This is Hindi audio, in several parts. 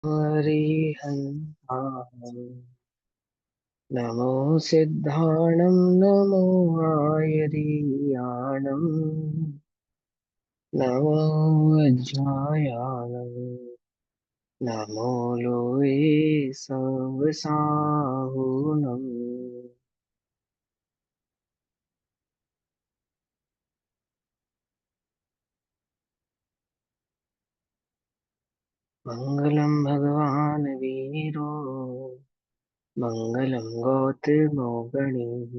हरिहन्ताम् नमो सिद्धाणं नमो आयरीयाणं नमो वज्रायाणं नमो लोये संवसाहुणम् मङ्गलं भगवान् वीरो मङ्गलं गौतमोगणिः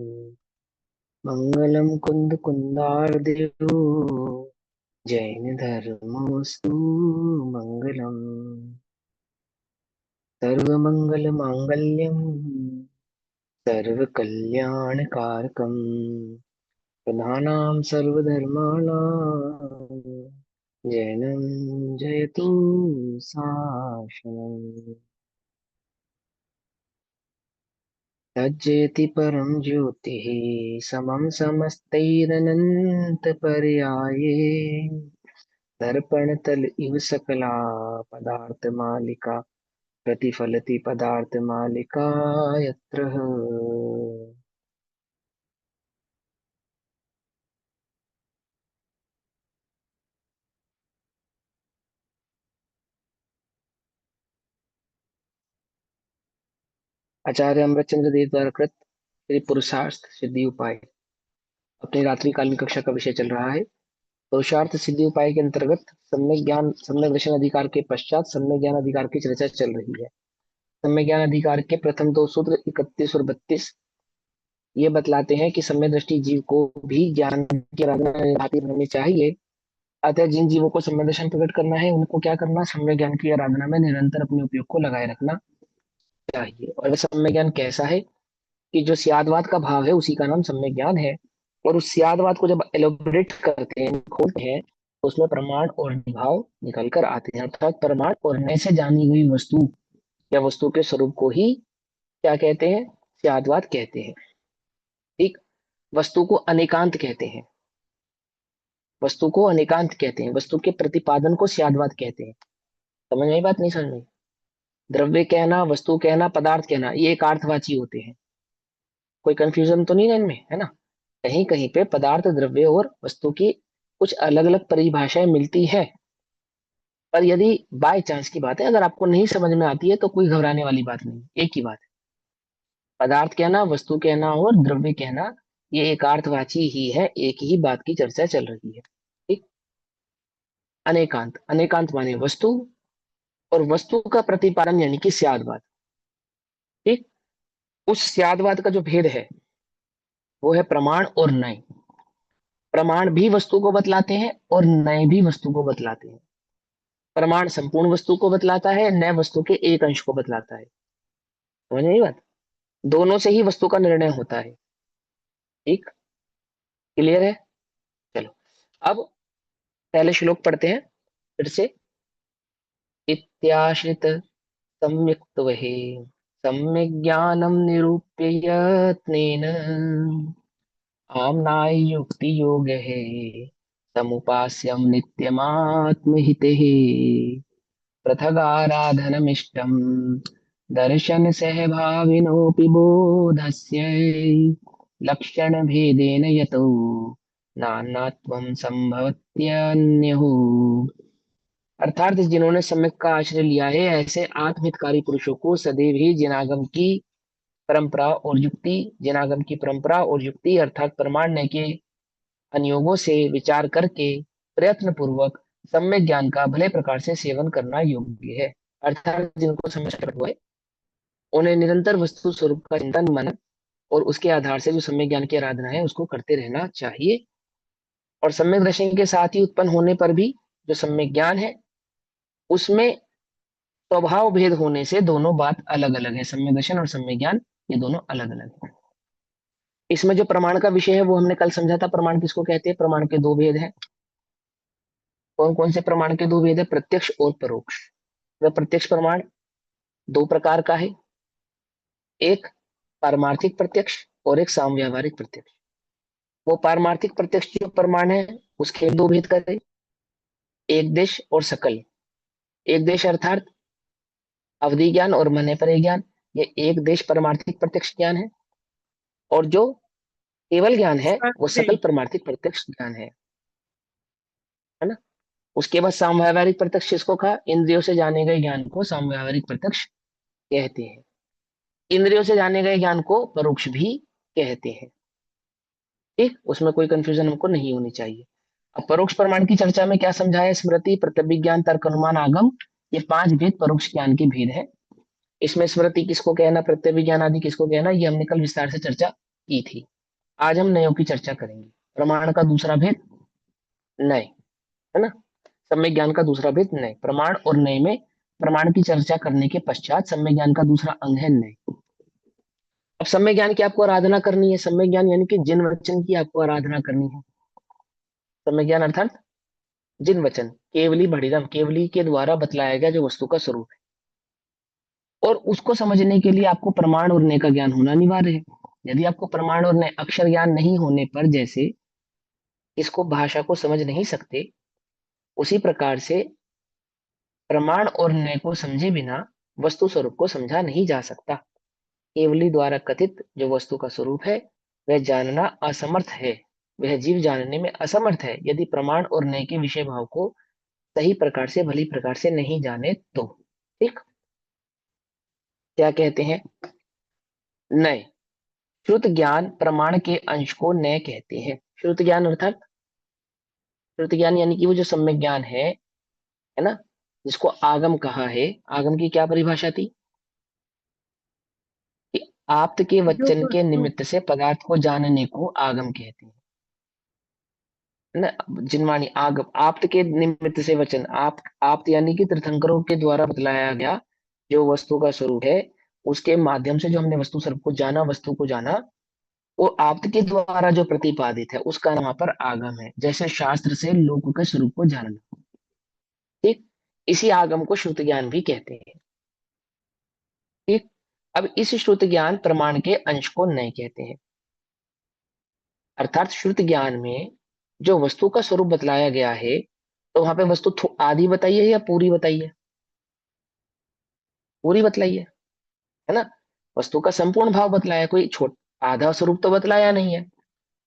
मङ्गलं कुन्दकुन्दार्दियो जैन धर्मोऽस्तु मङ्गलम् सर्वमङ्गलमाङ्गल्यं सर्वकल्याणकारकं प्रधानां सर्वधर्माणां जैनं जयतु शासनम् तज्जयति परं ज्योतिः समं समस्तैरनन्तपर्याये दर्पणतल इव सकला पदार्थमालिका प्रतिफलति पदार्थमालिका यत्र। आचार्य अमृतचंद्र देव द्वारा कृत श्री पुरुषार्थ सिद्धि उपाय अपनी रात्रिकालीन कक्षा का विषय चल रहा है। पुरुषार्थ सिद्धि उपाय के अंतर्गत सम्यक ज्ञान सम्यक दर्शन अधिकार के पश्चात सम्यक ज्ञान अधिकार की चर्चा चल रही है। सम्यक ज्ञान अधिकार के प्रथम दो सूत्र 31 और 32 ये बतलाते हैं कि सम्यक दृष्टि जीव को भी ज्ञान की आराधना में खातिर रहनी चाहिए। अतः जिन जीवों को सम्यक दर्शन प्रकट करना है उनको क्या करना, सम्यक ज्ञान की आराधना में निरंतर अपने उपयोग को लगाए रखना चाहिए। और वह सम्यक ज्ञान कैसा है कि जो सियादवाद का भाव है उसी का नाम सम्यक ज्ञान है। और उस सियादवाद को जब एलोबरेट करते हैं, खोलते हैं, तो उसमें प्रमाण और निभाव निकल कर आते हैं। अर्थात प्रमाण और नए से जानी हुई वस्तु या वस्तु के स्वरूप को ही क्या कहते हैं, सियादवाद कहते हैं। ठीक। वस्तु को अनेकांत कहते हैं, वस्तु को अनेकांत कहते हैं, वस्तु के प्रतिपादन को सियादवाद कहते हैं। समझ में आई बात, नहीं समझ में? द्रव्य कहना, वस्तु कहना, पदार्थ कहना, ये एक अर्थवाची होते हैं। कोई कंफ्यूजन तो नहीं है इनमें, है ना? कहीं कहीं पे पदार्थ, द्रव्य और वस्तु की कुछ अलग अलग परिभाषाएं मिलती है। पर यदि बाय चांस की बात है, अगर आपको नहीं समझ में आती है तो कोई घबराने वाली बात नहीं, एक ही बात है। पदार्थ कहना, वस्तु कहना और द्रव्य कहना ये एक अर्थवाची ही है, एक ही बात की चर्चा चल रही है। ठीक। अनेकांत, अनेकांत माने वस्तु, और वस्तु का प्रतिपादन यानी कि स्यादवाद। ठीक। उस स्यादवाद का जो भेद है वो है प्रमाण और नय। प्रमाण भी वस्तु को बतलाते हैं और नय भी वस्तु को बतलाते हैं। प्रमाण संपूर्ण वस्तु को बतलाता है, नय वस्तु के एक अंश को बतलाता है। समझ नहीं बात? दोनों से ही वस्तु का निर्णय होता है। ठीक। क्लियर है? चलो, अब पहले श्लोक पढ़ते हैं फिर से। इत्याश्रित सम्यक्त वहे सम्यक ज्ञानम निरूप्य यत्नेन आम्नाय युक्ति योग है समुपास्यम नित्यमात्महिते पृथगाराधनमिष्टम दर्शन सहभाविनोऽपि बोधस्य लक्षण भेदेन यतो नानात्वं संभवत्यन्यः। अर्थात जिन्होंने सम्यक का आश्रय लिया है ऐसे आत्महितकारी पुरुषों को सदैव ही जिनागम की परंपरा और युक्ति, जिनागम की परंपरा और युक्ति अर्थात प्रमाण के अनुयोगों से विचार करके प्रयत्न पूर्वक सम्यक ज्ञान का भले प्रकार से सेवन करना योग्य है। अर्थात जिनको सम्यक हुआ है उन्हें निरंतर वस्तु स्वरूप का चिंतन, मनन और उसके आधार से जो सम्यक ज्ञान की आराधना है उसको करते रहना चाहिए। और सम्यक दर्शन के साथ ही उत्पन्न होने पर भी जो सम्यक ज्ञान है उसमें स्वभाव भेद होने से दोनों बात अलग अलग है। सम्यक दर्शन और सम्यक ज्ञान ये दोनों अलग अलग है। इसमें जो प्रमाण का विषय है वो हमने कल समझा था। प्रमाण किसको कहते हैं? प्रमाण के दो भेद हैं। कौन कौन से प्रमाण के दो भेद है? प्रत्यक्ष और परोक्ष। वह प्रत्यक्ष प्रमाण दो प्रकार का है, एक पारमार्थिक प्रत्यक्ष और एक सामव्यावहारिक प्रत्यक्ष। वो पारमार्थिक प्रत्यक्ष जो प्रमाण है उसके दो भेद करें, एक देश और सकल। एक देश अर्थात अवधि ज्ञान और मने परे ज्ञान, ये एक देश परमार्थिक प्रत्यक्ष ज्ञान है। और जो केवल ज्ञान है वो शास्त्री। सकल परमार्थिक प्रत्यक्ष ज्ञान है ना। उसके बाद सामव्यवहारिक प्रत्यक्ष किसको कहा? इंद्रियों से जाने गए ज्ञान को सामव्यवहारिक प्रत्यक्ष कहते हैं। इंद्रियों से जाने गए ज्ञान को परोक्ष भी कहते हैं। ठीक, उसमें कोई कंफ्यूजन हमको नहीं होनी चाहिए। अब परोक्ष प्रमाण की चर्चा में क्या समझाया? स्मृति, प्रत्यभिज्ञान, तर्क, अनुमान, आगम, ये 5 भेद परोक्ष ज्ञान के भेद है। इसमें स्मृति किसको कहना, प्रत्यभिज्ञान आदि किसको कहना, ये हमने कल विस्तार से चर्चा की थी। आज हम नयों की चर्चा करेंगे। प्रमाण का दूसरा भेद नय, है ना। सम्यक ज्ञान का दूसरा भेद नय। प्रमाण और नय में प्रमाण की चर्चा करने के पश्चात सम्यक ज्ञान का दूसरा अंग है नय। अब सम्यक ज्ञान की आपको आराधना करनी है। सम्यक ज्ञान यानी कि जिन वचन की आपको आराधना करनी है। सम्यक ज्ञान अर्थात जिन वचन, केवली भड़िदम, केवली के द्वारा बतलाया गया जो वस्तु का स्वरूप है। और उसको समझने के लिए आपको प्रमाण और नय का ज्ञान होना अनिवार्य है। यदि आपको प्रमाण और नय अक्षर ज्ञान नहीं होने पर, जैसे इसको भाषा को समझ नहीं सकते, उसी प्रकार से प्रमाण और नय को समझे बिना वस्तु स्वरूप को समझा नहीं जा सकता। केवली द्वारा कथित जो वस्तु का स्वरूप है वह जानना असमर्थ है। वह जीव जानने में असमर्थ है यदि प्रमाण और नय के विषय भाव को सही प्रकार से, भली प्रकार से नहीं जाने तो। ठीक, क्या कहते हैं? नय, श्रुत ज्ञान प्रमाण के अंश को नय कहते हैं। श्रुत ज्ञान अर्थात, श्रुत ज्ञान यानी कि वो जो सम्यक ज्ञान है ना, जिसको आगम कहा है। आगम की क्या परिभाषा थी? कि आप्त के जो वचन के वस्तु निमित्त से पदार्थ को जानने को आगम कहते हैं, है ना। जिनवाणी आगम, आप्त के निमित्त से वचन, आप्त यानी कि तीर्थंकरों के द्वारा बतलाया गया जो वस्तु का स्वरूप है, उसके माध्यम से जो हमने वस्तु स्वरूप को जाना, वस्तु को जाना, वो आप्त के द्वारा जो प्रतिपादित है उसका नाम पर आगम है। जैसे शास्त्र से लोक के स्वरूप को जानना। ठीक, इसी आगम को श्रुत ज्ञान भी कहते हैं। ठीक, अब इस श्रुत ज्ञान प्रमाण के अंश को नहीं कहते हैं। अर्थात श्रुत ज्ञान में जो वस्तु का स्वरूप बतलाया गया है, तो वहां पे वस्तु आधी बताई है या पूरी बताई है? पूरी बतलाई है ना। वस्तु का संपूर्ण भाव बतलाया है, कोई छोट आधा स्वरूप तो बतलाया नहीं है।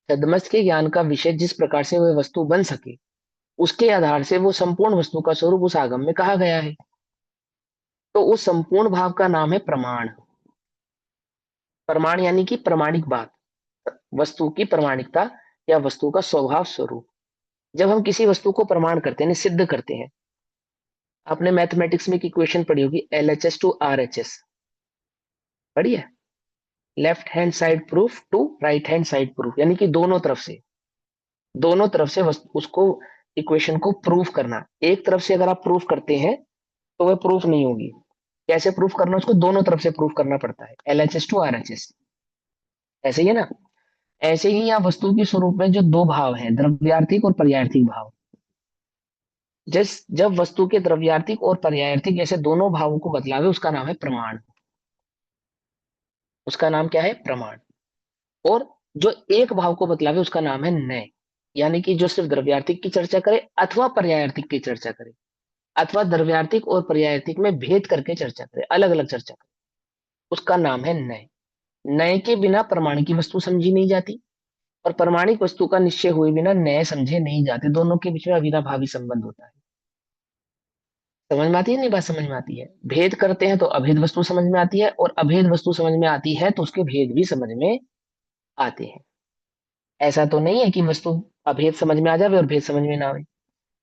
सदमस्त के ज्ञान का विषय जिस प्रकार से वह वस्तु बन सके, उसके आधार से वो संपूर्ण वस्तु का स्वरूप उस आगम में कहा गया है। तो उस संपूर्ण भाव का नाम है प्रमाण। प्रमाण यानी कि प्रमाणिक बात, वस्तु की प्रमाणिकता या वस्तु का स्वभाव स्वरूप। जब हम किसी वस्तु को प्रमाण करते हैं, सिद्ध करते हैं, आपने मैथमेटिक्स में एक इक्वेशन पढ़ी होगी, LHS टू RHS, पढ़ी है? Left hand side proof to right hand side proof, यानी कि दोनों तरफ से, दोनों तरफ से उसको, इक्वेशन को प्रूफ करना। एक तरफ से अगर आप प्रूफ करते हैं तो वह प्रूफ नहीं होगी। कैसे प्रूफ करना? उसको दोनों तरफ से प्रूफ करना पड़ता है, LHS टू RHS। ऐसे ही है ना। ऐसे ही यहाँ वस्तु के स्वरूप में जो दो भाव हैं, द्रव्यार्थिक और पर्यायर्थिक भाव, जिस जब वस्तु के द्रव्यार्थिक और पर्यायर्थिक ऐसे दोनों भावों को बतलावे, उसका नाम है प्रमाण। उसका नाम क्या है? प्रमाण। और जो एक भाव को बतलावे उसका नाम है नय। यानी कि जो सिर्फ द्रव्यार्थिक की चर्चा करे अथवा पर्यायर्थिक की चर्चा करे, अथवा द्रव्यार्थिक और पर्यायर्थिक में भेद करके चर्चा करे, अलग अलग चर्चा करे, उसका नाम है नय। नय के बिना प्रमाण की वस्तु समझी नहीं जाती, और प्रमाणिक वस्तु का निश्चय हुए बिना नय समझे नहीं जाते। दोनों के बीच में अविनाभावी संबंध होता है। समझ में आती है? नहीं बात समझ में आती है? भेद करते हैं तो अभेद वस्तु समझ में आती है, और अभेद वस्तु समझ में आती है तो उसके भेद भी समझ में आते हैं। ऐसा तो नहीं है कि वस्तु अभेद समझ में आ जावे और भेद समझ में ना आवे,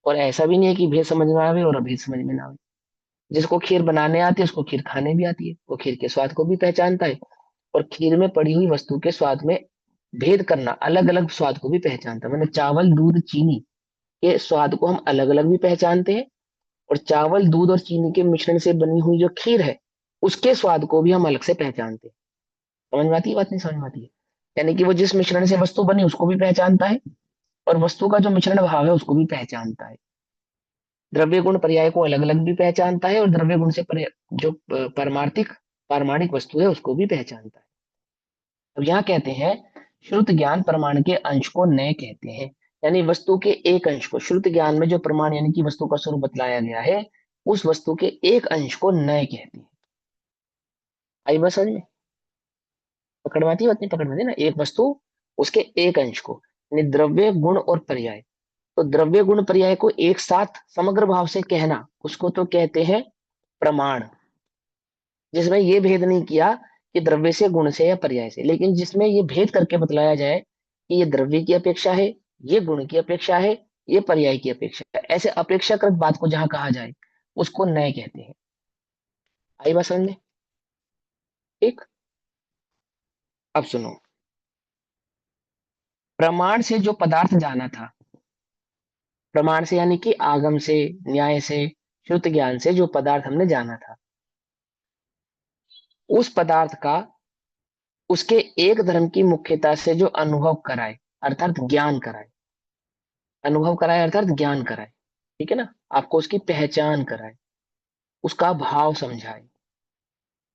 और ऐसा भी नहीं है कि भेद समझ में आवे और अभेद समझ में ना आवे। जिसको खीर बनाने आती है उसको खीर खाने भी आती है, वो खीर के स्वाद को भी पहचानता है, और खीर में पड़ी हुई वस्तु के स्वाद में भेद करना, अलग अलग स्वाद को भी पहचानता है। मैंने चावल, दूध, चीनी के स्वाद को हम अलग अलग भी पहचानते हैं, और चावल, दूध और चीनी के मिश्रण से बनी हुई जो खीर है उसके स्वाद को भी हम अलग से पहचानते हैं। समझ में आती है बात? नहीं समझ में आती है? यानी कि वो जिस मिश्रण से वस्तु बनी उसको भी पहचानता है, और वस्तु का जो मिश्रण भाव है उसको भी पहचानता है। द्रव्य गुण पर्याय को अलग अलग भी पहचानता है, और द्रव्य गुण से जो परमार्थिक पारमाणिक वस्तु है उसको भी पहचानता है। अब यहाँ कहते हैं श्रुत ज्ञान प्रमाण के अंश को नय कहते हैं। यानी वस्तु के एक अंश को, श्रुत ज्ञान में जो प्रमाण यानी कि वस्तु का स्वरूप बतलाया गया है, उस वस्तु के एक अंश को नय कहते हैं। आई बात समझ में? पकड़ में आती है बात, नहीं पकड़ में आती ना? एक वस्तु, उसके एक अंश को, यानी द्रव्य गुण और पर्याय। तो द्रव्य गुण पर्याय को एक साथ समग्र भाव से कहना, उसको तो कहते हैं प्रमाण। जिसमें ये भेद नहीं किया कि द्रव्य से, गुण से या पर्याय से, लेकिन जिसमें ये भेद करके बतलाया जाए कि ये द्रव्य की अपेक्षा है, ये गुण की अपेक्षा है, ये पर्याय की अपेक्षा है, ऐसे अपेक्षाकृत बात को जहां कहा जाए उसको नय कहते हैं। आई बात समझ में? ठीक। अब सुनो, प्रमाण से जो पदार्थ जाना था, प्रमाण से यानी कि आगम से, न्याय से, श्रुत ज्ञान से जो पदार्थ हमने जाना था, उस पदार्थ का उसके एक धर्म की मुख्यता से जो अनुभव कराए, अर्थात ज्ञान कराए, अनुभव कराए अर्थात ज्ञान कराए, ठीक है ना? आपको उसकी पहचान कराए, उसका भाव समझाए,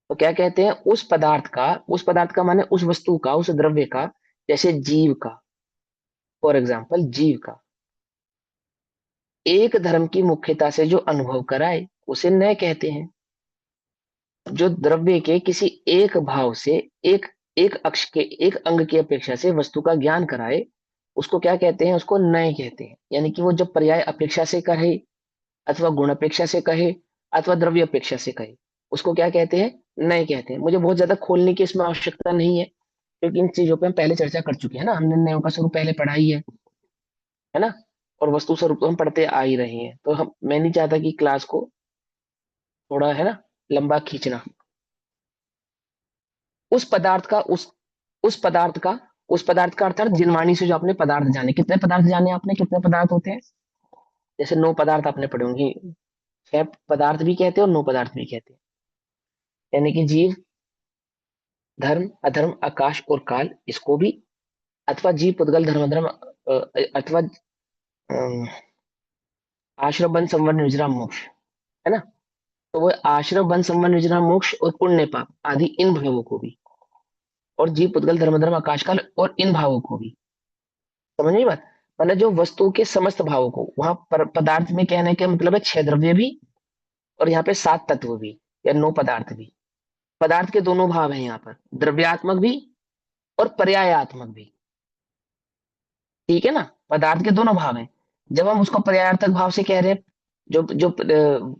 तो क्या कहते हैं? उस पदार्थ का, उस पदार्थ का माने उस वस्तु का, उस द्रव्य का, जैसे जीव का, फॉर एग्जाम्पल जीव का एक धर्म की मुख्यता से जो अनुभव कराए उसे नय कहते हैं। जो द्रव्य के किसी एक भाव से, एक एक अक्ष के, एक अंग की अपेक्षा से वस्तु का ज्ञान कराए, उसको क्या कहते हैं? उसको नय कहते हैं। यानी कि वो जब पर्याय अपेक्षा से कहे, अथवा गुण अपेक्षा से कहे, अथवा द्रव्य अपेक्षा से कहे, उसको क्या कहते हैं? नय कहते हैं। मुझे बहुत ज्यादा खोलने की इसमें आवश्यकता नहीं है, क्योंकि इन चीजों पे हम पहले चर्चा कर चुके हैं ना, हमने नयों का स्वरूप पहले पढ़ा ही है ना? और वस्तु स्वरूप तो हम पढ़ते आ ही रहे हैं, तो हम, मैं नहीं चाहता कि क्लास को थोड़ा, है ना, लंबा खींचना। उस पदार्थ का, उस पदार्थ का, उस पदार्थ का अर्थात जिनवाणी से जो आपने पदार्थ जाने, कितने पदार्थ जाने आपने, कितने पदार्थ होते हैं? जैसे 9 पदार्थ आपने पढ़े होंगे, 6 पदार्थ भी कहते हैं और 9 पदार्थ भी कहते हैं। यानी कि जीव, धर्म, अधर्म, आकाश और काल, इसको भी, अथवा जीव, पुद्गल, धर्म, अधर्म, अथवा आश्रम, बन, संवर, निर्जरा, मोक्ष, है ना? तो वो आश्रम, बन, संवर, निर्जरा, मोक्ष और पुण्य पाप आदि इन भावों को भी, और जीव, पुद्गल, धर्म, धर्म, आकाश काल और इन भावों को भी। समझ नहीं बात? मतलब जो वस्तु के समस्त भावों को, वहां पर पदार्थ में कहने का मतलब है 6 द्रव्य भी, और यहाँ पे 7 तत्व भी, या 9 पदार्थ भी। पदार्थ के दोनों भाव हैं यहाँ पर, द्रव्यात्मक भी और पर्यायात्मक भी। ठीक है ना? पदार्थ के दोनों भाव हैं। जब हम उसको पर्यायार्थक भाव से कह रहे हैं, जो जो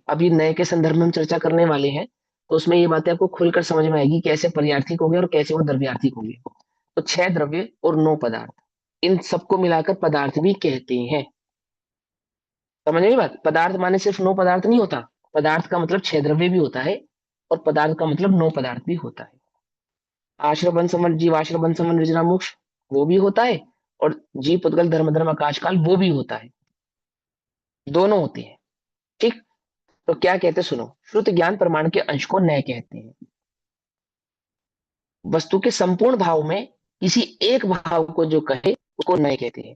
अभी नए के संदर्भ में हम चर्चा करने वाले हैं, तो उसमें ये बातें आपको खुलकर समझ में आएगी, कैसे पर्यार्थिक हो गया और कैसे वो द्रव्यार्थिक हो गया। तो 6 द्रव्य और 9 पदार्थ, इन सबको मिलाकर पदार्थ भी कहते हैं। समझ में बात? पदार्थ माने सिर्फ 9 पदार्थ नहीं होता, पदार्थ का मतलब 6 द्रव्य भी होता है, और पदार्थ का मतलब 9 पदार्थ भी होता है। आश्रम, बन, संवर, जीव, आश्रम, बन, संवर, निर्जरा, मोक्ष, वो भी होता है, और जीव, पुद्गल, धर्म, धर्म, आकाश काल, वो भी होता है। दोनों होते हैं। ठीक। तो क्या कहते हैं? सुनो, श्रुत ज्ञान प्रमाण के अंश को नय कहते हैं। वस्तु के संपूर्ण भाव में किसी एक भाव को जो कहे उसको नय कहते हैं।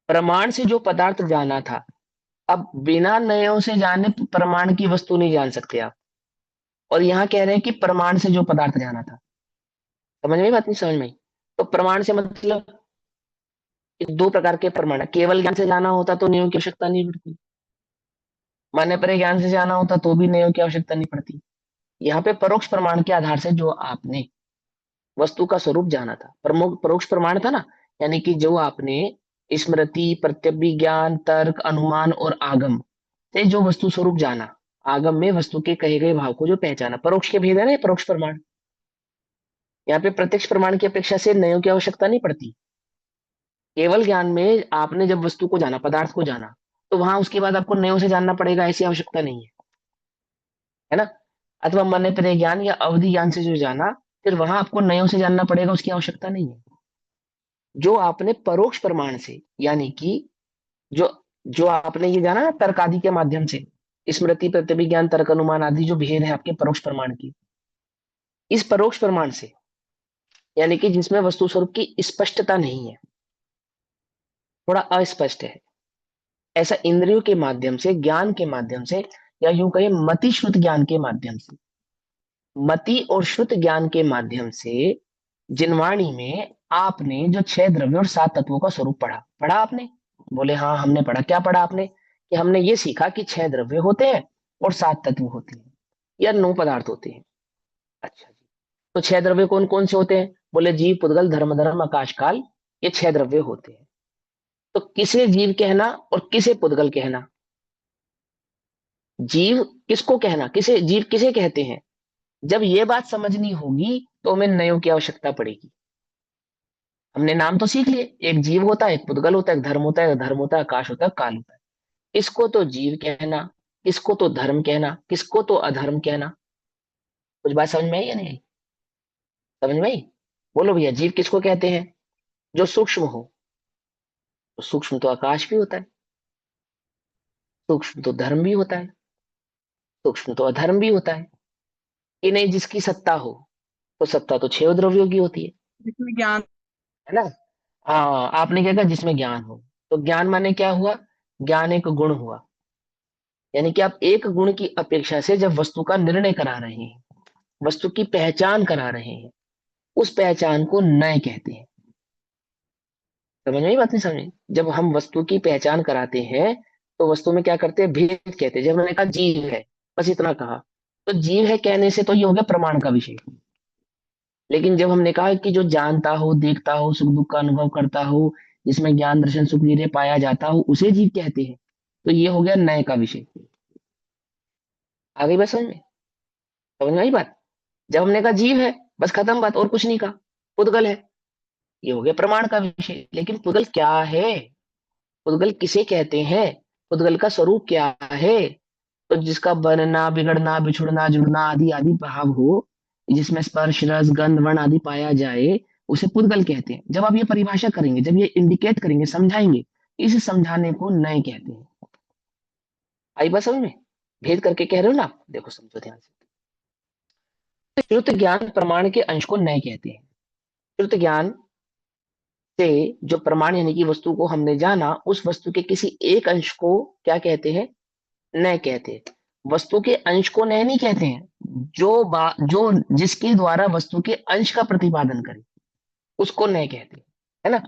प्रमाण से जो पदार्थ जाना था, अब बिना नयों से जाने प्रमाण की वस्तु नहीं जान सकते आप। और यहां कह रहे हैं कि प्रमाण से जो पदार्थ जाना था। समझ में आई बात? नहीं समझ में आई? तो प्रमाण से मतलब कि 2 प्रकार के प्रमाण है। केवल ज्ञान से जाना होता तो नियमों की आवश्यकता नहीं पड़ती, मान्य पर ज्ञान से जाना होता तो भी नियमों की आवश्यकता नहीं पड़ती। यहाँ पे परोक्ष प्रमाण के आधार से जो आपने वस्तु का स्वरूप जाना था, प्रमुख परोक्ष प्रमाण था ना, यानी कि जो आपने स्मृति, प्रत्यभिज्ञान, तर्क, अनुमान और आगम से जो वस्तु स्वरूप जाना, आगम में वस्तु के कहे गए भाव को जो पहचाना, परोक्ष के भेद है ना ये परोक्ष प्रमाण। यहाँ पे प्रत्यक्ष प्रमाण की अपेक्षा से नयों की आवश्यकता नहीं पड़ती। केवल ज्ञान में आपने जब वस्तु को जाना, पदार्थ को जाना, तो वहां उसके बाद आपको नयों से जानना पड़ेगा, ऐसी आवश्यकता नहीं है ना? अथवा मन पर ज्ञान या अवधि ज्ञान से जो जाना, फिर वहां आपको नयों से जानना पड़ेगा, उसकी आवश्यकता नहीं है। जो आपने परोक्ष प्रमाण से, यानी कि जो जो आपने ये जाना ना तर्क आदि के माध्यम से, स्मृति, प्रत्यभिज्ञान, तर्क, अनुमान आदि जो भेद है आपके परोक्ष प्रमाण की, इस परोक्ष प्रमाण से, यानी कि जिसमें वस्तु स्वरूप की स्पष्टता नहीं है, थोड़ा अस्पष्ट है, ऐसा इंद्रियों के माध्यम से, ज्ञान के माध्यम से, या यूं कहें मति श्रुत ज्ञान के माध्यम से, मति और श्रुत ज्ञान के माध्यम से जिनवाणी में आपने जो 6 द्रव्य और 7 तत्वों का स्वरूप पढ़ा, पढ़ा आपने? बोले हाँ हमने पढ़ा। क्या पढ़ा आपने? कि हमने ये सीखा कि 6 द्रव्य होते हैं और 7 तत्व होते हैं, या 9 पदार्थ होते हैं। तो 6 द्रव्य कौन कौन से होते हैं? बोले जीव, पुद्गल, धर्म, धर्म, आकाश, काल, ये 6 द्रव्य होते हैं। तो किसे जीव कहना और किसे पुद्गल कहना? जीव किसको कहना, किसे जीव किसे कहते हैं? जब ये बात समझनी होगी तो हमें नयों की आवश्यकता पड़ेगी। हमने नाम तो सीख लिए, एक जीव होता है, एक पुद्गल होता है, एक धर्म होता है, धर्म होता है, आकाश होता है, काल होता है। इसको तो जीव कहना, किसको तो धर्म कहना, किसको तो अधर्म कहना। कुछ बात समझ में आई या नहीं आई? समझ में आई? बोलो भैया, जीव किसको कहते हैं? जो सूक्ष्म हो। तो सूक्ष्म तो आकाश भी होता है, सूक्ष्म तो धर्म भी होता है, सूक्ष्म तो अधर्म भी होता है। कि नहीं, जिसकी सत्ता हो, तो सत्ता तो 6 द्रव्यों की होती जिसमें ज्ञान। है ना? हाँ, आपने क्या कहा, जिसमें ज्ञान हो। तो ज्ञान माने क्या हुआ? ज्ञान एक गुण हुआ। यानी कि आप एक गुण की अपेक्षा से जब वस्तु का निर्णय करा रहे हैं, वस्तु की पहचान करा रहे हैं, उस पहचान को नय कहते हैं। समझ में आई बात नहीं समझे? जब हम वस्तु की पहचान कराते हैं तो वस्तु में क्या करते हैं, भेद कहते हैं। जब मैंने कहा जीव है, बस इतना कहा, तो जीव है कहने से तो ये हो गया प्रमाण का विषय। लेकिन जब हमने कहा कि जो जानता हो, देखता हो, सुख दुख का अनुभव करता हो, जिसमें ज्ञान दर्शन सुख वीर्य पाया जाता हो, उसे जीव कहते हैं। तो ये हो गया नय का विषय। आ गई बात समझ में? समझ में आई बात? जब हमने कहा जीव है, बस खत्म बात, और कुछ नहीं कहा। पुद्गल है, ये हो गया प्रमाण का विषय। लेकिन पुद्गल क्या है? पुद्गल किसे कहते हैं? पुद्गल का स्वरूप क्या है? तो जिसका बनना, बिगड़ना, बिछुड़ना, जुड़ना आदि आदि भाव हो, जिसमें स्पर्श, रस, गंध, वर्ण आदि पाया जाए, उसे पुद्गल कहते हैं। जब आप ये परिभाषा करेंगे, जब ये इंडिकेट करेंगे, समझाएंगे, इस समझाने को नय कहते हैं। आई बात समझ में? भेद करके कह रहे हो ना आप? देखो समझो ध्यान से। तो श्रुत ज्ञान प्रमाण के अंश को नय कहते हैं। श्रुत ज्ञान से जो प्रमाण यानी कि वस्तु को हमने जाना, उस वस्तु के किसी एक अंश को क्या कहते हैं? नय कहते हैं। वस्तु के अंश को नय नहीं कहते हैं। जो जिसके द्वारा वस्तु के अंश का प्रतिपादन करे, उसको नय कहते हैं। है ना?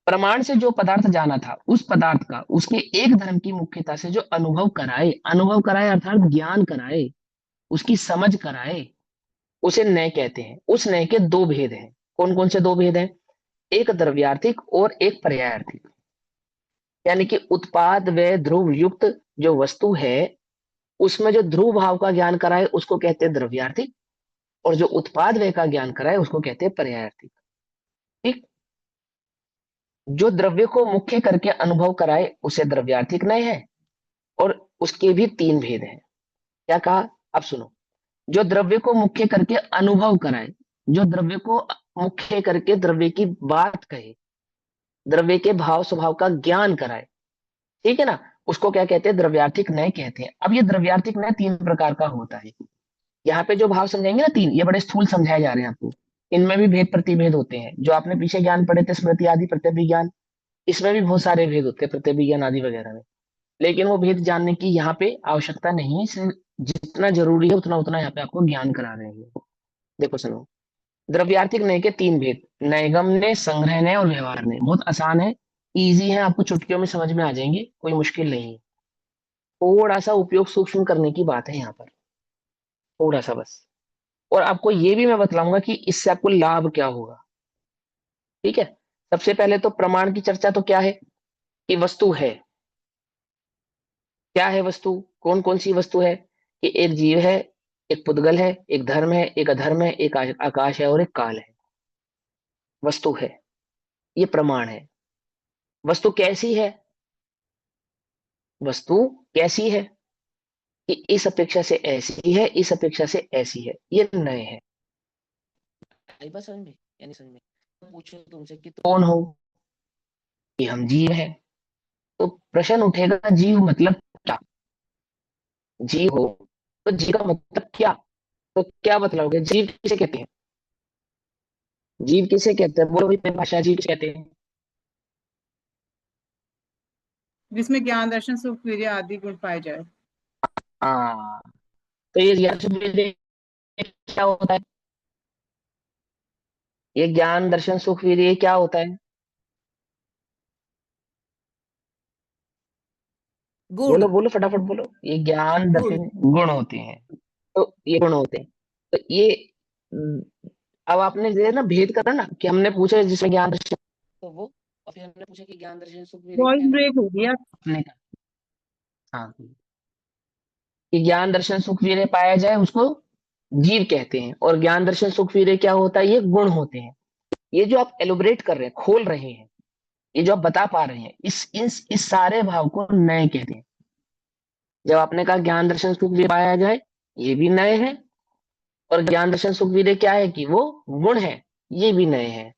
प्रमाण से जो पदार्थ जाना था, उस पदार्थ का उसके एक धर्म की मुख्यता से जो अनुभव कराए, अनुभव कराए अर्थात ज्ञान कराए, उसकी समझ कराए, उसे नय कहते हैं। उस नय के दो भेद हैं। कौन कौन से दो भेद हैं? एक द्रव्यार्थिक और एक पर्यायार्थिक। यानी कि उत्पाद व ध्रुव युक्त जो वस्तु है, उसमें जो ध्रुव भाव का ज्ञान कराए उसको कहते हैं द्रव्यार्थिक, और जो उत्पाद व्यय का ज्ञान कराए उसको कहते हैं पर्यायार्थिक। ठीक? जो द्रव्य को मुख्य करके अनुभव कराए उसे द्रव्यार्थिक नय है। और उसके भी तीन भेद हैं। क्या कहा? अब सुनो। जो द्रव्य को मुख्य करके अनुभव कराए, जो द्रव्य को मुख्य करके द्रव्य की बात कहे, द्रव्य के भाव स्वभाव का ज्ञान कराए, ठीक है ना, उसको क्या कहते हैं? द्रव्यार्थिक नय कहते हैं। अब ये द्रव्यार्थिक नय तीन प्रकार का होता है। यहाँ पे जो भाव समझाएंगे ना तीन, ये बड़े स्थूल समझाए जा रहे हैं आपको। इनमें भी भेद प्रतिभेद होते हैं, जो आपने पीछे ज्ञान पढ़े थे, स्मृति आदि, प्रत्यभिज्ञान, इसमें भी बहुत सारे भेद होते हैं, प्रत्यभिज्ञान आदि वगैरह में। लेकिन वो भेद जानने की यहाँ पे आवश्यकता नहीं है। सिर्फ जितना जरूरी है उतना उतना यहाँ पे आपको ज्ञान करा रहे हैं। देखो सुनो, द्रव्यार्थिक नय के तीन भेद: नैगम्य, संग्रहणय और व्यवहारण्य। बहुत आसान है, इजी है, आपको चुटकियों में समझ में आ जाएंगे, कोई मुश्किल नहीं है। थोड़ा सा उपयोग सूक्ष्म करने की बात है यहाँ पर, थोड़ा सा बस। और आपको ये भी मैं बतलाऊंगा कि इससे आपको लाभ क्या होगा। ठीक है? सबसे पहले तो प्रमाण की चर्चा तो क्या है, कि वस्तु है। क्या है वस्तु? कौन कौन सी वस्तु है? कि एक जीव है, एक पुद्गल है, एक धर्म है, एक अधर्म है, एक आकाश है और एक काल है। वस्तु है, ये प्रमाण है। वस्तु कैसी है? वस्तु कैसी है? कि इस अपेक्षा से ऐसी है, इस अपेक्षा से ऐसी है, ये नए है। आई बात समझ में या नहीं समझ में? पूछो तुमसे कि तुम कौन हो? कि हम जीव हैं। तो प्रश्न उठेगा, जीव मतलब क्या? जीव हो तो जीव का मतलब क्या? तो क्या बतलाओगे, जीव किसे कहते हैं? जीव किसे कहते हैं? बोलो भाई, भाषा जीव किसे कहते हैं? जिसमें ज्ञान दर्शन सुख वीर्य आदि गुण पाए जाए। हाँ, तो ये ज्ञान सुख क्या होता है? ये ज्ञान दर्शन सुख वीर्य ये क्या होता है? गुण। बोलो बोलो, फटाफट बोलो। ये ज्ञान गुण। दर्शन गुण होते हैं। तो ये गुण होते हैं। तो ये अब आपने ये ना भेद करा ना कि हमने पूछा जिसमें ज्ञान दर्शन तो वो, और फिर हमने पूछा कि ज्ञान दर्शन सुख वीर्य वॉइस क्या है, ब्रेक हो गया। आपने कहा हाँ कि ज्ञान दर्शन सुख वीर्य पाया जाए उसको जीव कहते हैं, और ज्ञान दर्शन सुख वीर्य क्या होता है, ये गुण होते हैं। ये जो आप एलोबरेट कर रहे हैं, खोल रहे हैं, ये जो आप बता पा रहे हैं, इस सारे भाव को नए कहते हैं। जब आपने कहा ज्ञान दर्शन सुख वीर्य पाया जाए, ये भी नए है, और ज्ञान दर्शन सुख वीर्य क्या है कि वो गुण है, ये भी नए हैं।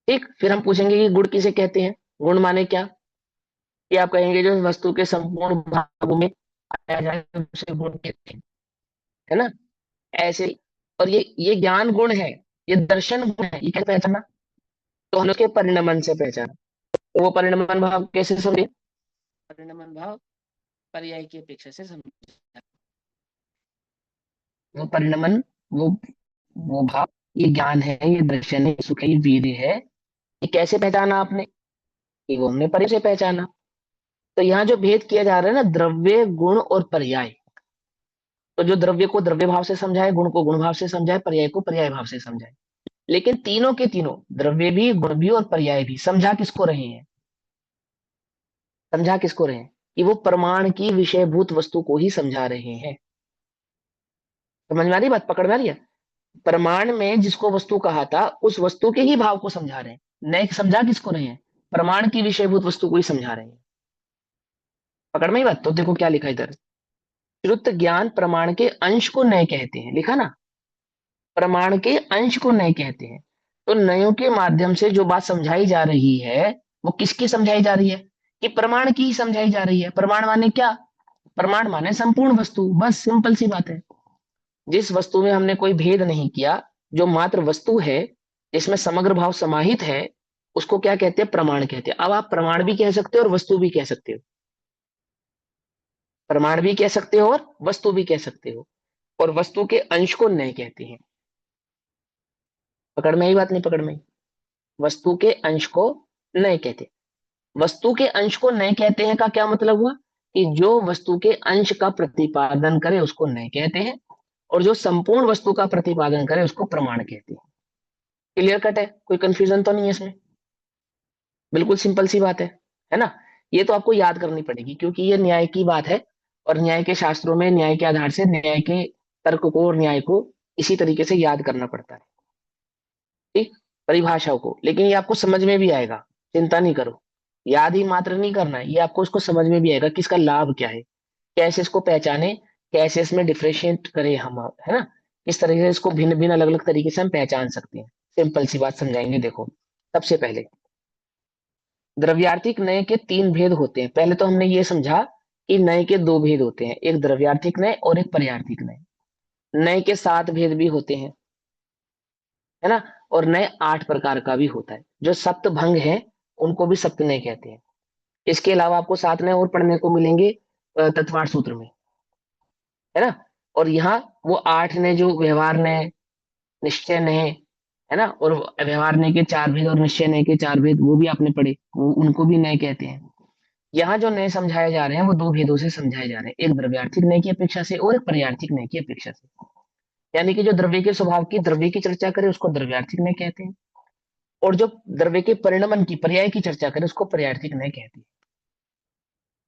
ठीक, फिर हम पूछेंगे कि गुण किसे कहते हैं, गुण माने क्या, कि आप कहेंगे जो वस्तु के संपूर्ण भागों में पाया जाए तो उसे गुण कहते हैं, है ना। ऐसे ही, और ये ज्ञान गुण है, ये दर्शन गुण है, ये कैसे पहचाना, तो हमने उसके परिणमन से पहचाना। तो वो परिणमन भाव कैसे समझे, परिणमन भाव पर्याय की अपेक्षा से समझे। वो परिणमन, वो वो भाव, ये ज्ञान है, ये दर्शन है, ये सुख है, ये वीर्य है, ये कैसे पहचाना आपने, कि वो हमने पर्याय से पहचाना। तो यहाँ जो भेद किया जा रहा है ना, द्रव्य गुण और पर्याय, तो जो द्रव्य को द्रव्य भाव से समझाए, गुण को गुण भाव से समझाए, पर्याय को पर्याय भाव से समझाए, लेकिन तीनों के तीनों, द्रव्य भी, गुण भी और पर्याय भी, समझा किसको रहे हैं, समझा किसको रहे हैं, कि वो प्रमाण की विषयभूत वस्तु को ही समझा रहे हैं। समझ में आ रही बात, पकड़ में आ रही है। प्रमाण में जिसको वस्तु कहा था, उस वस्तु के ही भाव को समझा रहे हैं, नए समझा किसको रहे हैं, प्रमाण की विषयभूत वस्तु को ही समझा रहे हैं। पकड़ में ही बात, तो देखो क्या लिखा है इधर, श्रुत ज्ञान प्रमाण के अंश को नए कहते हैं, लिखा ना, प्रमाण के अंश को नए कहते हैं। तो नयों के माध्यम से जो बात समझाई जा रही है, वो किसकी समझाई जा रही है, कि प्रमाण की ही समझाई जा रही है। प्रमाण माने क्या, प्रमाण माने संपूर्ण वस्तु, बस सिंपल सी बात है। जिस वस्तु में हमने कोई भेद नहीं किया, जो मात्र वस्तु है, जिसमें समग्र भाव समाहित है, उसको क्या कहते हैं, प्रमाण कहते हैं। अब आप प्रमाण भी कह सकते हो और वस्तु भी कह सकते हो, प्रमाण भी कह सकते हो और वस्तु भी कह सकते हो, और वस्तु के अंश को नए कहते हैं। पकड़ में आई बात, नहीं पकड़ में आई, वस्तु के अंश को नए कहते हैं। वस्तु के अंश को नए कहते हैं का क्या मतलब हुआ, कि जो वस्तु के अंश का प्रतिपादन करे उसको नए कहते हैं, और जो संपूर्ण वस्तु का प्रतिपादन करे उसको प्रमाण कहते हैं। क्लियर कट है, कोई कंफ्यूजन तो नहीं है इसमें, बिल्कुल सिंपल सी बात है ना। ये तो आपको याद करनी पड़ेगी, क्योंकि ये न्याय की बात है, और न्याय के शास्त्रों में न्याय के आधार से न्याय के तर्क को और न्याय को इसी तरीके से याद करना पड़ता है। ठीक, परिभाषाओं को, लेकिन ये आपको समझ में भी आएगा, चिंता नहीं करो। याद ही मात्र नहीं करना है, ये आपको उसको समझ में भी आएगा कि इसका लाभ क्या है, कैसे इसको पहचाने, कैसे इसमें डिफ्रेशिएट करें हम, है ना। किस तरीके से इसको भिन्न भिन्न अलग अलग तरीके से हम पहचान सकते हैं। सिंपल सी बात समझाएंगे, देखो। सबसे पहले द्रव्यार्थिक नय के तीन भेद होते हैं। पहले तो हमने ये समझा कि नय के दो भेद होते हैं, एक द्रव्यार्थिक नय और एक पर्यार्थिक नय। नय के सात भेद भी होते हैं, है ना, और नय 8 प्रकार का भी होता है। जो सप्त भंग है उनको भी सप्त नय कहते हैं। इसके अलावा आपको 7 नय और पढ़ने को मिलेंगे तत्वार्थ सूत्र में, है ना। और यहाँ वो 8 नय जो व्यवहार नय, निश्चय नय, है ना, और व्यवहार नय के 4 भेद और निश्चय नय के 4 भेद वो भी आपने पढ़े, वो उनको भी नय कहते हैं। यहाँ जो नए समझाए जा रहे हैं वो दो भेदों से समझाए जा रहे हैं, एक द्रव्यार्थिक नय की अपेक्षा से और एक पर्यार्थिक नय की अपेक्षा से। यानी कि जो द्रव्य के स्वभाव की, द्रव्य की चर्चा करे उसको द्रव्यार्थिक नय कहते हैं, और जो द्रव्य के परिणमन की, पर्याय की चर्चा करे उसको पर्यार्थिक नय कहते हैं।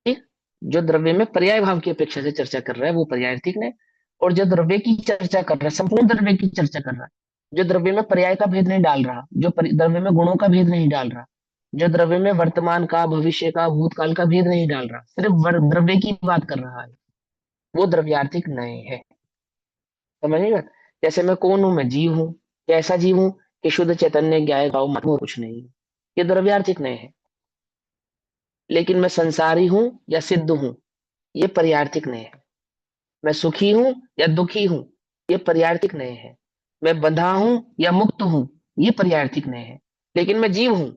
ठीक, जो द्रव्य में पर्याय भाव की अपेक्षा से चर्चा कर रहा है वो पर्यायर्थिक नय, और जो द्रव्य की चर्चा कर रहा है, संपूर्ण द्रव्य की चर्चा कर रहा है, जो द्रव्य में पर्याय का भेद नहीं डाल रहा, जो द्रव्य में गुणों का भेद नहीं डाल रहा, जो द्रव्य में वर्तमान का, भविष्य का, भूतकाल का भेद नहीं डाल रहा, सिर्फ द्रव्य की बात कर रहा है, वो द्रव्यार्थिक नय है। समझिएगा, जैसे मैं कौन हूं, मैं जीव हूं, कैसा जीव हूं, कि शुद्ध चैतन्य ज्ञाय भाव मत कुछ नहीं, ये द्रव्यार्थिक नय है। लेकिन मैं संसारी हूं या सिद्ध हूं, ये पर्यार्थिक नय है। मैं सुखी हूं या दुखी हूं, ये पर्यार्थिक नय है। मैं बंधा हूं या मुक्त हूं, ये पर्यार्थिक नय है। लेकिन मैं जीव हूं,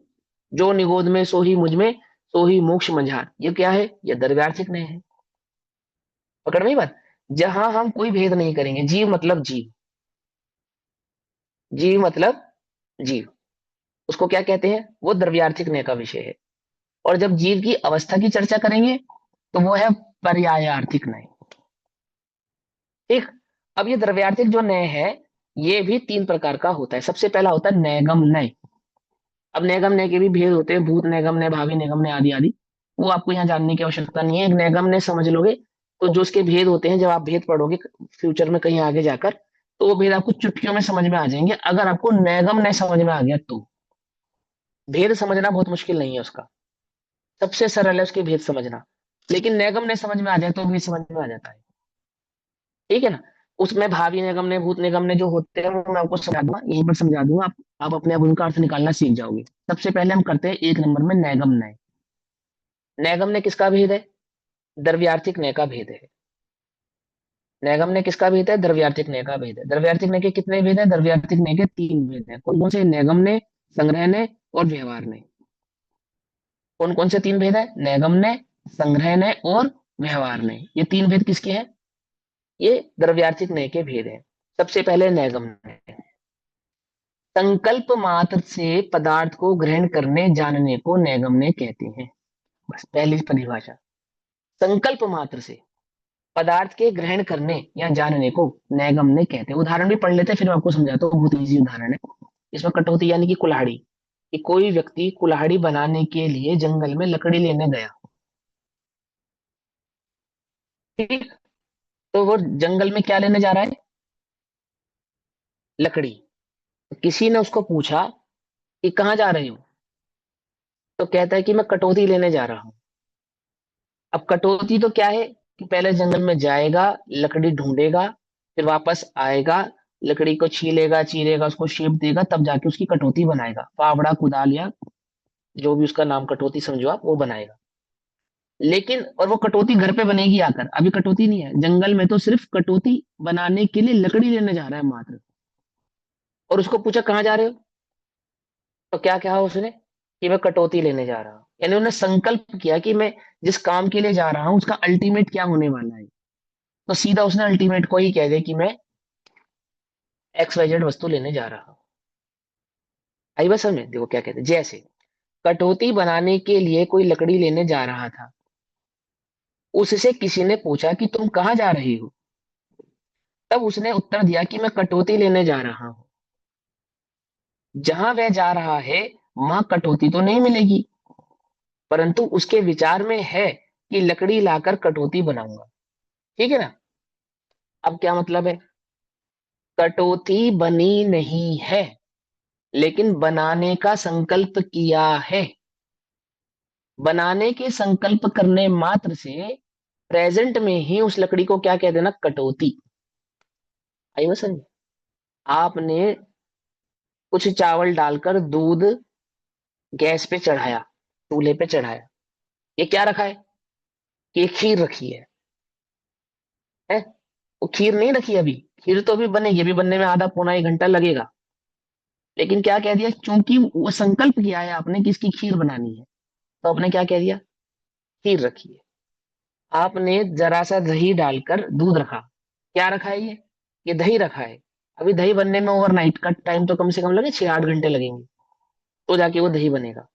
जो निगोद में सो ही मुझ में, सो ही मोक्ष मझार, ये क्या है, ये द्रव्यार्थिक नय है। पकड़ में ही बात, जहां हम कोई भेद नहीं करेंगे, जीव मतलब जीव, जीव मतलब जीव, उसको क्या कहते हैं, वो द्रव्यार्थिक नय का विषय है। और जब जीव की अवस्था की चर्चा करेंगे तो वो है पर्यायार्थिक नय। ठीक, अब ये द्रव्यार्थिक जो नय है, ये भी 3 प्रकार का होता है। सबसे पहला होता है नैगम नय। अब नैगम नय के भी भेद होते हैं, भूत नैगम नय, भावी नैगम नय, आदि आदि। वो आपको यहाँ जानने की आवश्यकता नहीं है। एक नैगम नय समझ लोगे तो जो उसके भेद होते हैं, जब आप भेद पढ़ोगे फ्यूचर में कहीं आगे जाकर, तो वो भेद आपको चुटकियों में समझ में आ जाएंगे, अगर आपको नैगम नय समझ में आ गया तो। भेद समझना बहुत मुश्किल नहीं है उसका, सबसे सरल है उसके भेद समझना। लेकिन नैगम नय समझ में आ जाए तो भी समझ में आ जाता है। ठीक है ना। उसमें भावी निगम ने, भूत निगम ने जो होते हैं, वो मैं आपको समझा दूंगा, यहीं पर समझा दूंगा। आप अपने आप उनका अर्थ निकालना सीख जाओगे। सबसे पहले हम करते हैं 1 नंबर में नैगम नय। नैगम ने किसका भेद है? द्रव्यार्थिक नय का भेद है। नैगम ने किसका भेद है? द्रव्यार्थिक नय का भेद है। द्रव्यार्थिक नय के कितने भेद है? द्रव्यार्थिक नय के 3 भेद है। कौन कौन से? नैगम ने, संग्रह ने और व्यवहार ने। कौन कौन से 3 भेद है? नैगम ने, संग्रह ने और व्यवहार ने। ये 3 भेद किसके हैं? ये द्रव्यार्थिक नय के भेद है। सबसे पहले नैगम नय। संकल्प मात्र से पदार्थ को ग्रहण करने जानने को नैगम्य कहते हैं। बस पहली परिभाषा। संकल्प मात्र से पदार्थ के ग्रहण करने या जानने को नैगम्य कहते हैं। उदाहरण भी पढ़ लेते हैं, फिर मैं आपको समझाता हूँ। बहुत इजी उदाहरण है। इसमें कटौती यानी कि कुल्हाड़ी, कि कोई व्यक्ति कुल्हाड़ी बनाने के लिए जंगल में लकड़ी लेने गया। ठीक। तो वो जंगल में क्या लेने जा रहा है? लकड़ी। तो किसी ने उसको पूछा कि कहाँ जा रहे हो? तो कहता है कि मैं कटौती लेने जा रहा हूँ। अब कटौती तो क्या है कि पहले जंगल में जाएगा, लकड़ी ढूंढेगा, फिर वापस आएगा, लकड़ी को छीलेगा, चीरेगा, उसको शेप देगा, तब जाके उसकी कटौती बनाएगा। फावड़ा, कुदाल या जो भी उसका नाम कटौती समझो आप, वो बनाएगा। लेकिन और वो कटौती घर पे बनेगी आकर, अभी कटौती नहीं है जंगल में, तो सिर्फ कटौती बनाने के लिए लकड़ी लेने जा रहा है मात्र। और उसको पूछा कहाँ जा रहे हो? तो क्या कहा उसने? कि मैं कटौती लेने जा रहा हूँ। यानी उन्होंने संकल्प किया कि मैं जिस काम के लिए जा रहा हूँ उसका अल्टीमेट क्या होने वाला है। तो सीधा उसने अल्टीमेट को ही कह दिया कि मैं एक्स वाई जेड वस्तु लेने जा रहा हूँ। आई बस में देखो क्या कहते हैं। जैसे कटौती बनाने के लिए कोई लकड़ी लेने जा रहा था, उससे किसी ने पूछा कि तुम कहाँ जा रही हो? तब उसने उत्तर दिया कि मैं कटौती लेने जा रहा हूँ। जहां वह जा रहा है वहां कटौती तो नहीं मिलेगी, परंतु उसके विचार में है कि लकड़ी लाकर कटौती बनाऊंगा। ठीक है ना। अब क्या मतलब है? कटौती बनी नहीं है, लेकिन बनाने का संकल्प किया है। बनाने के संकल्प करने मात्र से प्रेजेंट में ही उस लकड़ी को क्या कह देना? कटौती। आई बस समझ। आपने कुछ चावल डालकर दूध गैस पे चढ़ाया, चूल्हे पे चढ़ाया। ये क्या रखा है? ये खीर रखी है? वो खीर नहीं रखी अभी। खीर तो अभी बनेगी, अभी बनने में आधा पौना 1 घंटा लगेगा। लेकिन क्या कह दिया? चूंकि वो संकल्प किया है आपने कि इसकी खीर बनानी है, तो आपने क्या कह दिया? खीर रखी है। आपने जरा सा दही डालकर दूध रखा। क्या रखा है ये दही रखा है। अभी दही बनने में ओवरनाइट का टाइम तो कम से कम लगे, 6-8 घंटे लगेंगे, तो जाके वो दही बनेगा।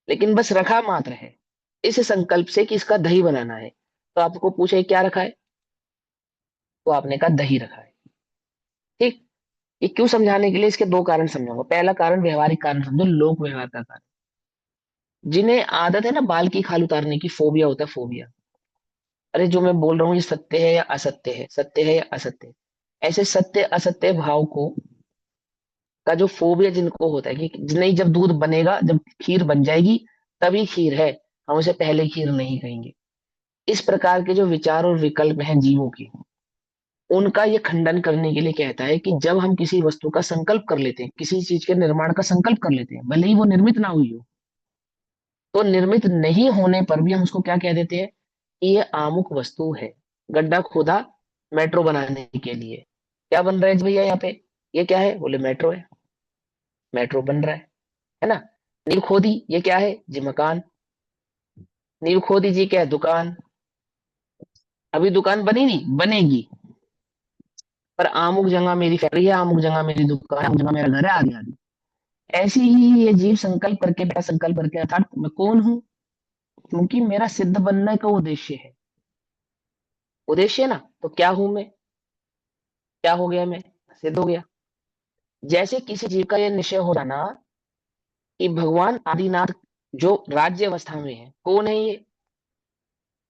लेकिन बस रखा मात्र है, इस संकल्प से कि इसका दही बनाना है। तो आपको पूछे क्या रखा है? तो आपने कहा दही रखा है। ठीक। ये क्यों समझाने के लिए इसके 2 कारण समझाऊंगा। पहला कारण व्यवहारिक कारण समझो, लोक व्यवहार का कारण। जिन्हें आदत है ना बाल की खाल उतारने की, फोबिया होता है, फोबिया। अरे जो मैं बोल रहा हूँ ये सत्य है या असत्य है, सत्य है या असत्य है। ऐसे सत्य असत्य भाव को का जो फोबिया जिनको होता है कि नहीं, जब दूध बनेगा, जब खीर बन जाएगी तभी खीर है, हम उसे पहले खीर नहीं कहेंगे। इस प्रकार के जो विचार और विकल्प हैं जीवों के, उनका ये खंडन करने के लिए कहता है कि जब हम किसी वस्तु का संकल्प कर लेते हैं, किसी चीज के निर्माण का संकल्प कर लेते हैं, भले ही वो निर्मित ना हुई हो, तो निर्मित नहीं होने पर भी हम उसको क्या कह देते हैं कि ये आमुख वस्तु है। गड्ढा खोदा मेट्रो बनाने के लिए, क्या बन रहा है भैया यहाँ पे? ये क्या है? बोले मेट्रो है। मेट्रो बन रहा है ना। नींव खोदी, ये क्या है जी? मकान। नींव खोदी जी, क्या है? दुकान। अभी दुकान बनी नहीं, बनेगी, पर अमुक जगह मेरी फैक्ट्री है, अमुक जगह मेरी दुकान है, अमुक जगह मेरा घर है, आदि आदि। ऐसे ही ये जीव संकल्प करके, बेटा संकल्प करके, अर्थात मैं कौन हूं? क्योंकि मेरा सिद्ध बनने का उद्देश्य है। उद्देश्य है ना, तो क्या हूं मैं? क्या हो गया मैं? सिद्ध हो गया। जैसे किसी जीव का यह निश्चय हो जाना कि भगवान आदिनाथ जो राज्य अवस्था में है, कौन है ये?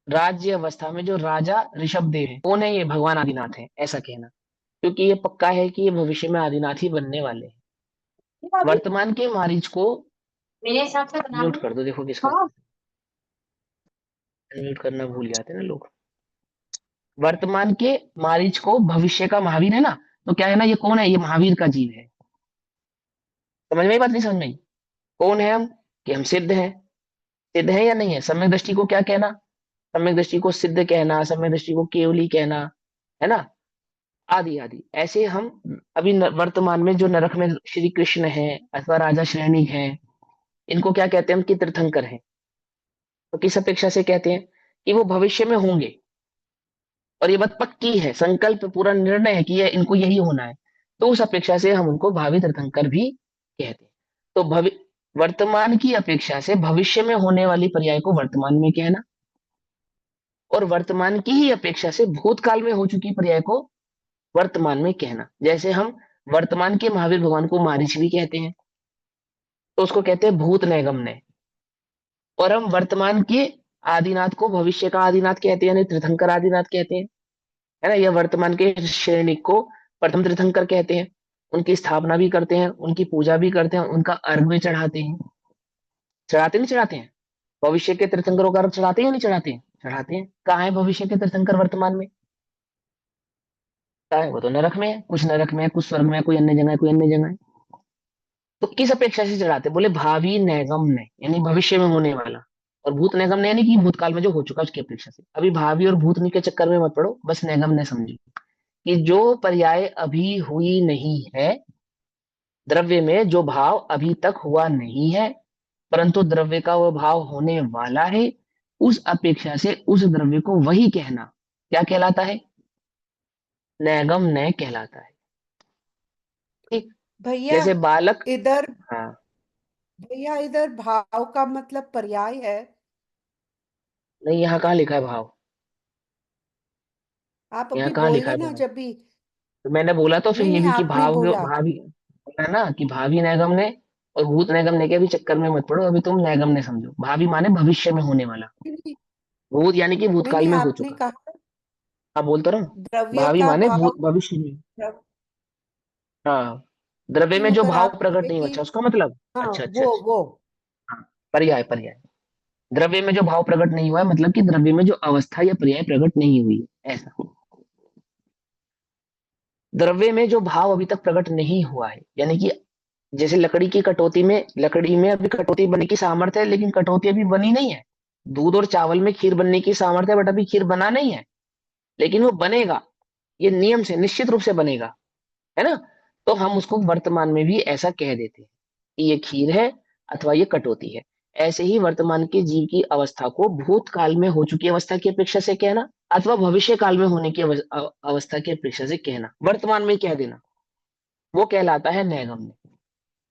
राज्य अवस्था में जो राजा ऋषभ देव है, कौन है ये? भगवान आदिनाथ है, ऐसा कहना। क्योंकि ये पक्का है कि ये भविष्य में आदिनाथ ही बनने वाले हैं। वर्तमान के मारीच को मेरे हिसाब से बना म्यूट लो। कर दो, देखो किसका हाँ। म्यूट करना भूल जाते हैं ना लोग। वर्तमान के मारीच को भविष्य का महावीर है ना, तो क्या है ना, ये कौन है? ये महावीर का जीव है। समझ में आई बात? नहीं समझ में आई? कौन है हम? कि हम सिद्ध हैं। सिद्ध है या नहीं है? सम्यक दृष्टि को क्या कहना? सम्यक दृष्टि को सिद्ध कहना, सम्यक दृष्टि को केवली कहना, है ना, आदि आदि। ऐसे हम अभी वर्तमान में जो नरक में श्री कृष्ण है अथवा राजा श्रेणी है, इनको क्या कहते हैं हम? कि तीर्थंकर हैं। तो किस अपेक्षा से कहते हैं? कि वो भविष्य में होंगे, और ये बात पक्की है, संकल्प पूरा निर्णय है कि ये इनको यही होना है। तो उस अपेक्षा से हम उनको भावी तीर्थंकर भी कहते हैं। तो वर्तमान की अपेक्षा से भविष्य में होने वाली पर्याय को वर्तमान में कहना, और वर्तमान की ही अपेक्षा से भूतकाल में हो चुकी पर्याय को वर्तमान में कहना। जैसे हम वर्तमान के महावीर भगवान को मारीच भी कहते हैं, तो उसको कहते हैं भूत नैगम्य। और हम वर्तमान के आदिनाथ को भविष्य का आदिनाथ कहते हैं, यानी तीर्थंकर आदिनाथ कहते हैं, है ना। यह वर्तमान के श्रेणी को प्रथम तीर्थंकर कहते हैं। उनकी स्थापना भी करते हैं, उनकी पूजा भी करते हैं, उनका अर्घ भी चढ़ाते हैं। चढ़ाते नहीं चढ़ाते हैं? भविष्य के तीर्थंकरों का अर्घ चढ़ाते हैं या नहीं चढ़ाते हैं? चढ़ाते हैं। कहाँ है भविष्य के तीर्थंकर वर्तमान में? कहाँ है? वो तो नरक में है, कुछ नरक में है, कुछ स्वर्ग में है, कोई अन्य जगह है, कोई अन्य जगह है। तो किस अपेक्षा से चढ़ाते? बोले भावी नैगम्य, यानी भविष्य में होने वाला। और भूत नैगम्य यानी कि भूतकाल में जो हो चुका उसकी अपेक्षा से। अभी भावी और भूतनी के चक्कर में मत पड़ो, बस नैगम्य समझो कि जो पर्याय अभी हुई नहीं है, द्रव्य में जो भाव अभी तक हुआ नहीं है, परंतु द्रव्य का वह भाव होने वाला है, उस अपेक्षा से उस द्रव्य को वही कहना क्या कहलाता है? नैगम्य कहलाता है। ठीक। भैया जैसे बालक। इधर हाँ। भैया इधर भाव का मतलब पर्याय है। नहीं, यहाँ कहाँ लिखा है भाव? आप यहाँ अभी कहाँ लिखा बोले है ना भाव? जब भी। तो मैंने बोला तो फिर नहीं ये नहीं, भी कि आपने बोला। भावी बोला ना कि भावी नैगम्य और भूत नैगम्य के भी चक्कर में मत पड़ो, अभी तुम नैगम्य समझो। भावी माने भविष्य में होने वाला, नहीं भूत यानी कि नहीं भूतकाल नहीं, में हो आपने चुका। कहा हाँ, बोलता रहा हूँ। द्रव्य भावी का माने भाव। भूत भविष्य में। द्रव- हाँ, द्रव्य कि में जो अगर भाव आप प्रकट बोले नहीं हुआ, कि अच्छा उसका मतलब। हाँ अच्छा अच्छा वो अच्छा। वो हाँ, पर्याय पर्याय। द्रव्य में जो भाव प्रकट नहीं हुआ है, मतलब कि द्रव्य में जो अवस्था या पर्याय प्रकट नहीं हुई है, ऐसा। द्रव्य में जो भाव अभी तक प्रकट नहीं हुआ है, यानी कि जैसे लकड़ी की कटौती में, लकड़ी में अभी कटौती बनने की सामर्थ्य है, लेकिन कटौती अभी बनी नहीं है। दूध और चावल में खीर बनने की सामर्थ्य है, बट अभी खीर बना नहीं है, लेकिन वो बनेगा। ये नियम से निश्चित रूप से बनेगा, है ना। तो हम उसको वर्तमान में भी ऐसा कह देते हैं कि ये खीर है अथवा ये कटौती है। ऐसे ही वर्तमान के जीव की अवस्था को भूतकाल में हो चुकी अवस्था की अपेक्षा से कहना, अथवा भविष्य काल में होने की अवस्था की अपेक्षा से कहना, वर्तमान में कह देना, वो कहलाता है नैगम्य।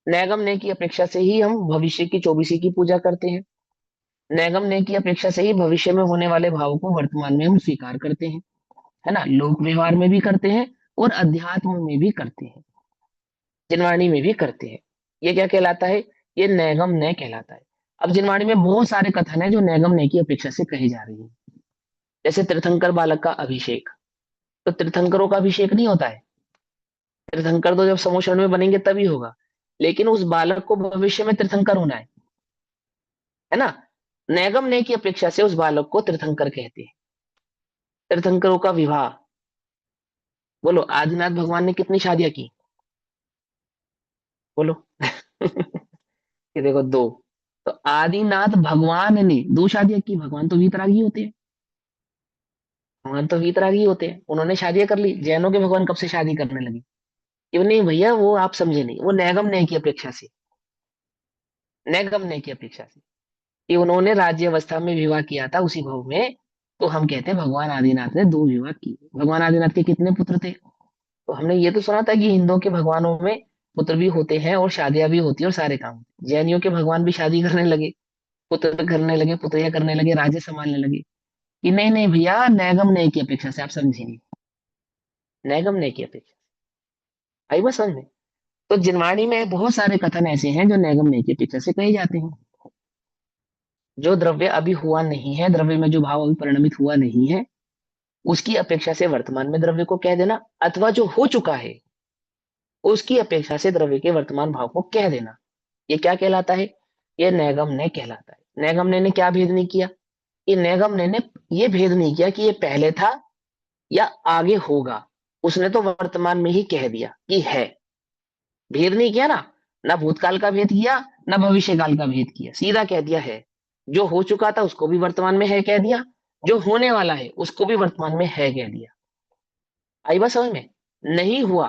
नैगम्य की अपेक्षा से ही हम भविष्य की चौबीसी की पूजा करते हैं। नैगम्य की अपेक्षा से ही भविष्य में होने वाले भाव को वर्तमान में हम स्वीकार करते हैं, है ना। लोक व्यवहार में भी करते हैं और अध्यात्म में भी करते हैं, जिनवाणी में भी करते हैं। ये क्या कहलाता है? ये नैगम्य कहलाता है। अब जिनवाणी में बहुत सारे कथन है जो नैगम्य की अपेक्षा से कही जा रही है। जैसे तीर्थंकर बालक का अभिषेक, तो तीर्थंकरों का अभिषेक नहीं होता है। तीर्थंकर तो जब समूह में बनेंगे तभी होगा, लेकिन उस बालक को भविष्य में तीर्थंकर होना है ना। नैगम्य की अपेक्षा से उस बालक को तीर्थंकर कहते हैं। तीर्थंकरों का विवाह, बोलो आदिनाथ भगवान ने कितनी शादियां की? बोलो। ये देखो, दो। तो आदिनाथ भगवान ने दो शादियां की। भगवान तो वीतरागी होते हैं, भगवान तो वीतरागी होते हैं, उन्होंने शादियां कर ली। जैनों के भगवान कब से शादी करने लगे? क्यों नहीं भैया, वो आप समझे नहीं। वो नैगम्य की अपेक्षा से, नैगम्य की अपेक्षा से कि उन्होंने राज्य अवस्था में विवाह किया था उसी भव में। तो हम कहते हैं भगवान आदिनाथ ने दो विवाह किए। भगवान आदिनाथ के कितने पुत्र थे? तो हमने ये तो सुना था कि हिंदुओं के भगवानों में पुत्र भी होते हैं और शादियां भी होती है और सारे काम। जैनियों के भगवान भी शादी करने लगे, पुत्र करने लगे, पुत्रियां करने लगे, राज्य संभालने लगे। कि नहीं नहीं भैया, नैगम नय की अपेक्षा से, आप समझे नहीं। नैगम नय की अपेक्षा, आई बात समझ में? तो जिनवाणी में बहुत सारे कथन ऐसे हैं जो नैगम नय की अपेक्षा से कहे जाते हैं। जो द्रव्य अभी हुआ नहीं है, द्रव्य में जो भाव अभी परिणमित हुआ नहीं है, उसकी अपेक्षा से वर्तमान में द्रव्य को कह देना, अथवा जो हो चुका है उसकी अपेक्षा से द्रव्य के वर्तमान भाव को कह देना, ये क्या कहलाता है? ये नैगम नय कहलाता है। नैगम नय ने क्या भेद नहीं किया? ये नैगम नय ने ये भेद नहीं किया कि ये पहले था या आगे होगा, उसने तो वर्तमान में ही कह दिया कि है। भेद नहीं किया ना, ना भूतकाल का भेद किया, ना भविष्य काल का भेद किया, सीधा कह दिया है। जो हो चुका था उसको भी वर्तमान में है कह दिया, जो होने वाला है उसको भी वर्तमान में है कह दिया। आई बात समझ में? नहीं हुआ,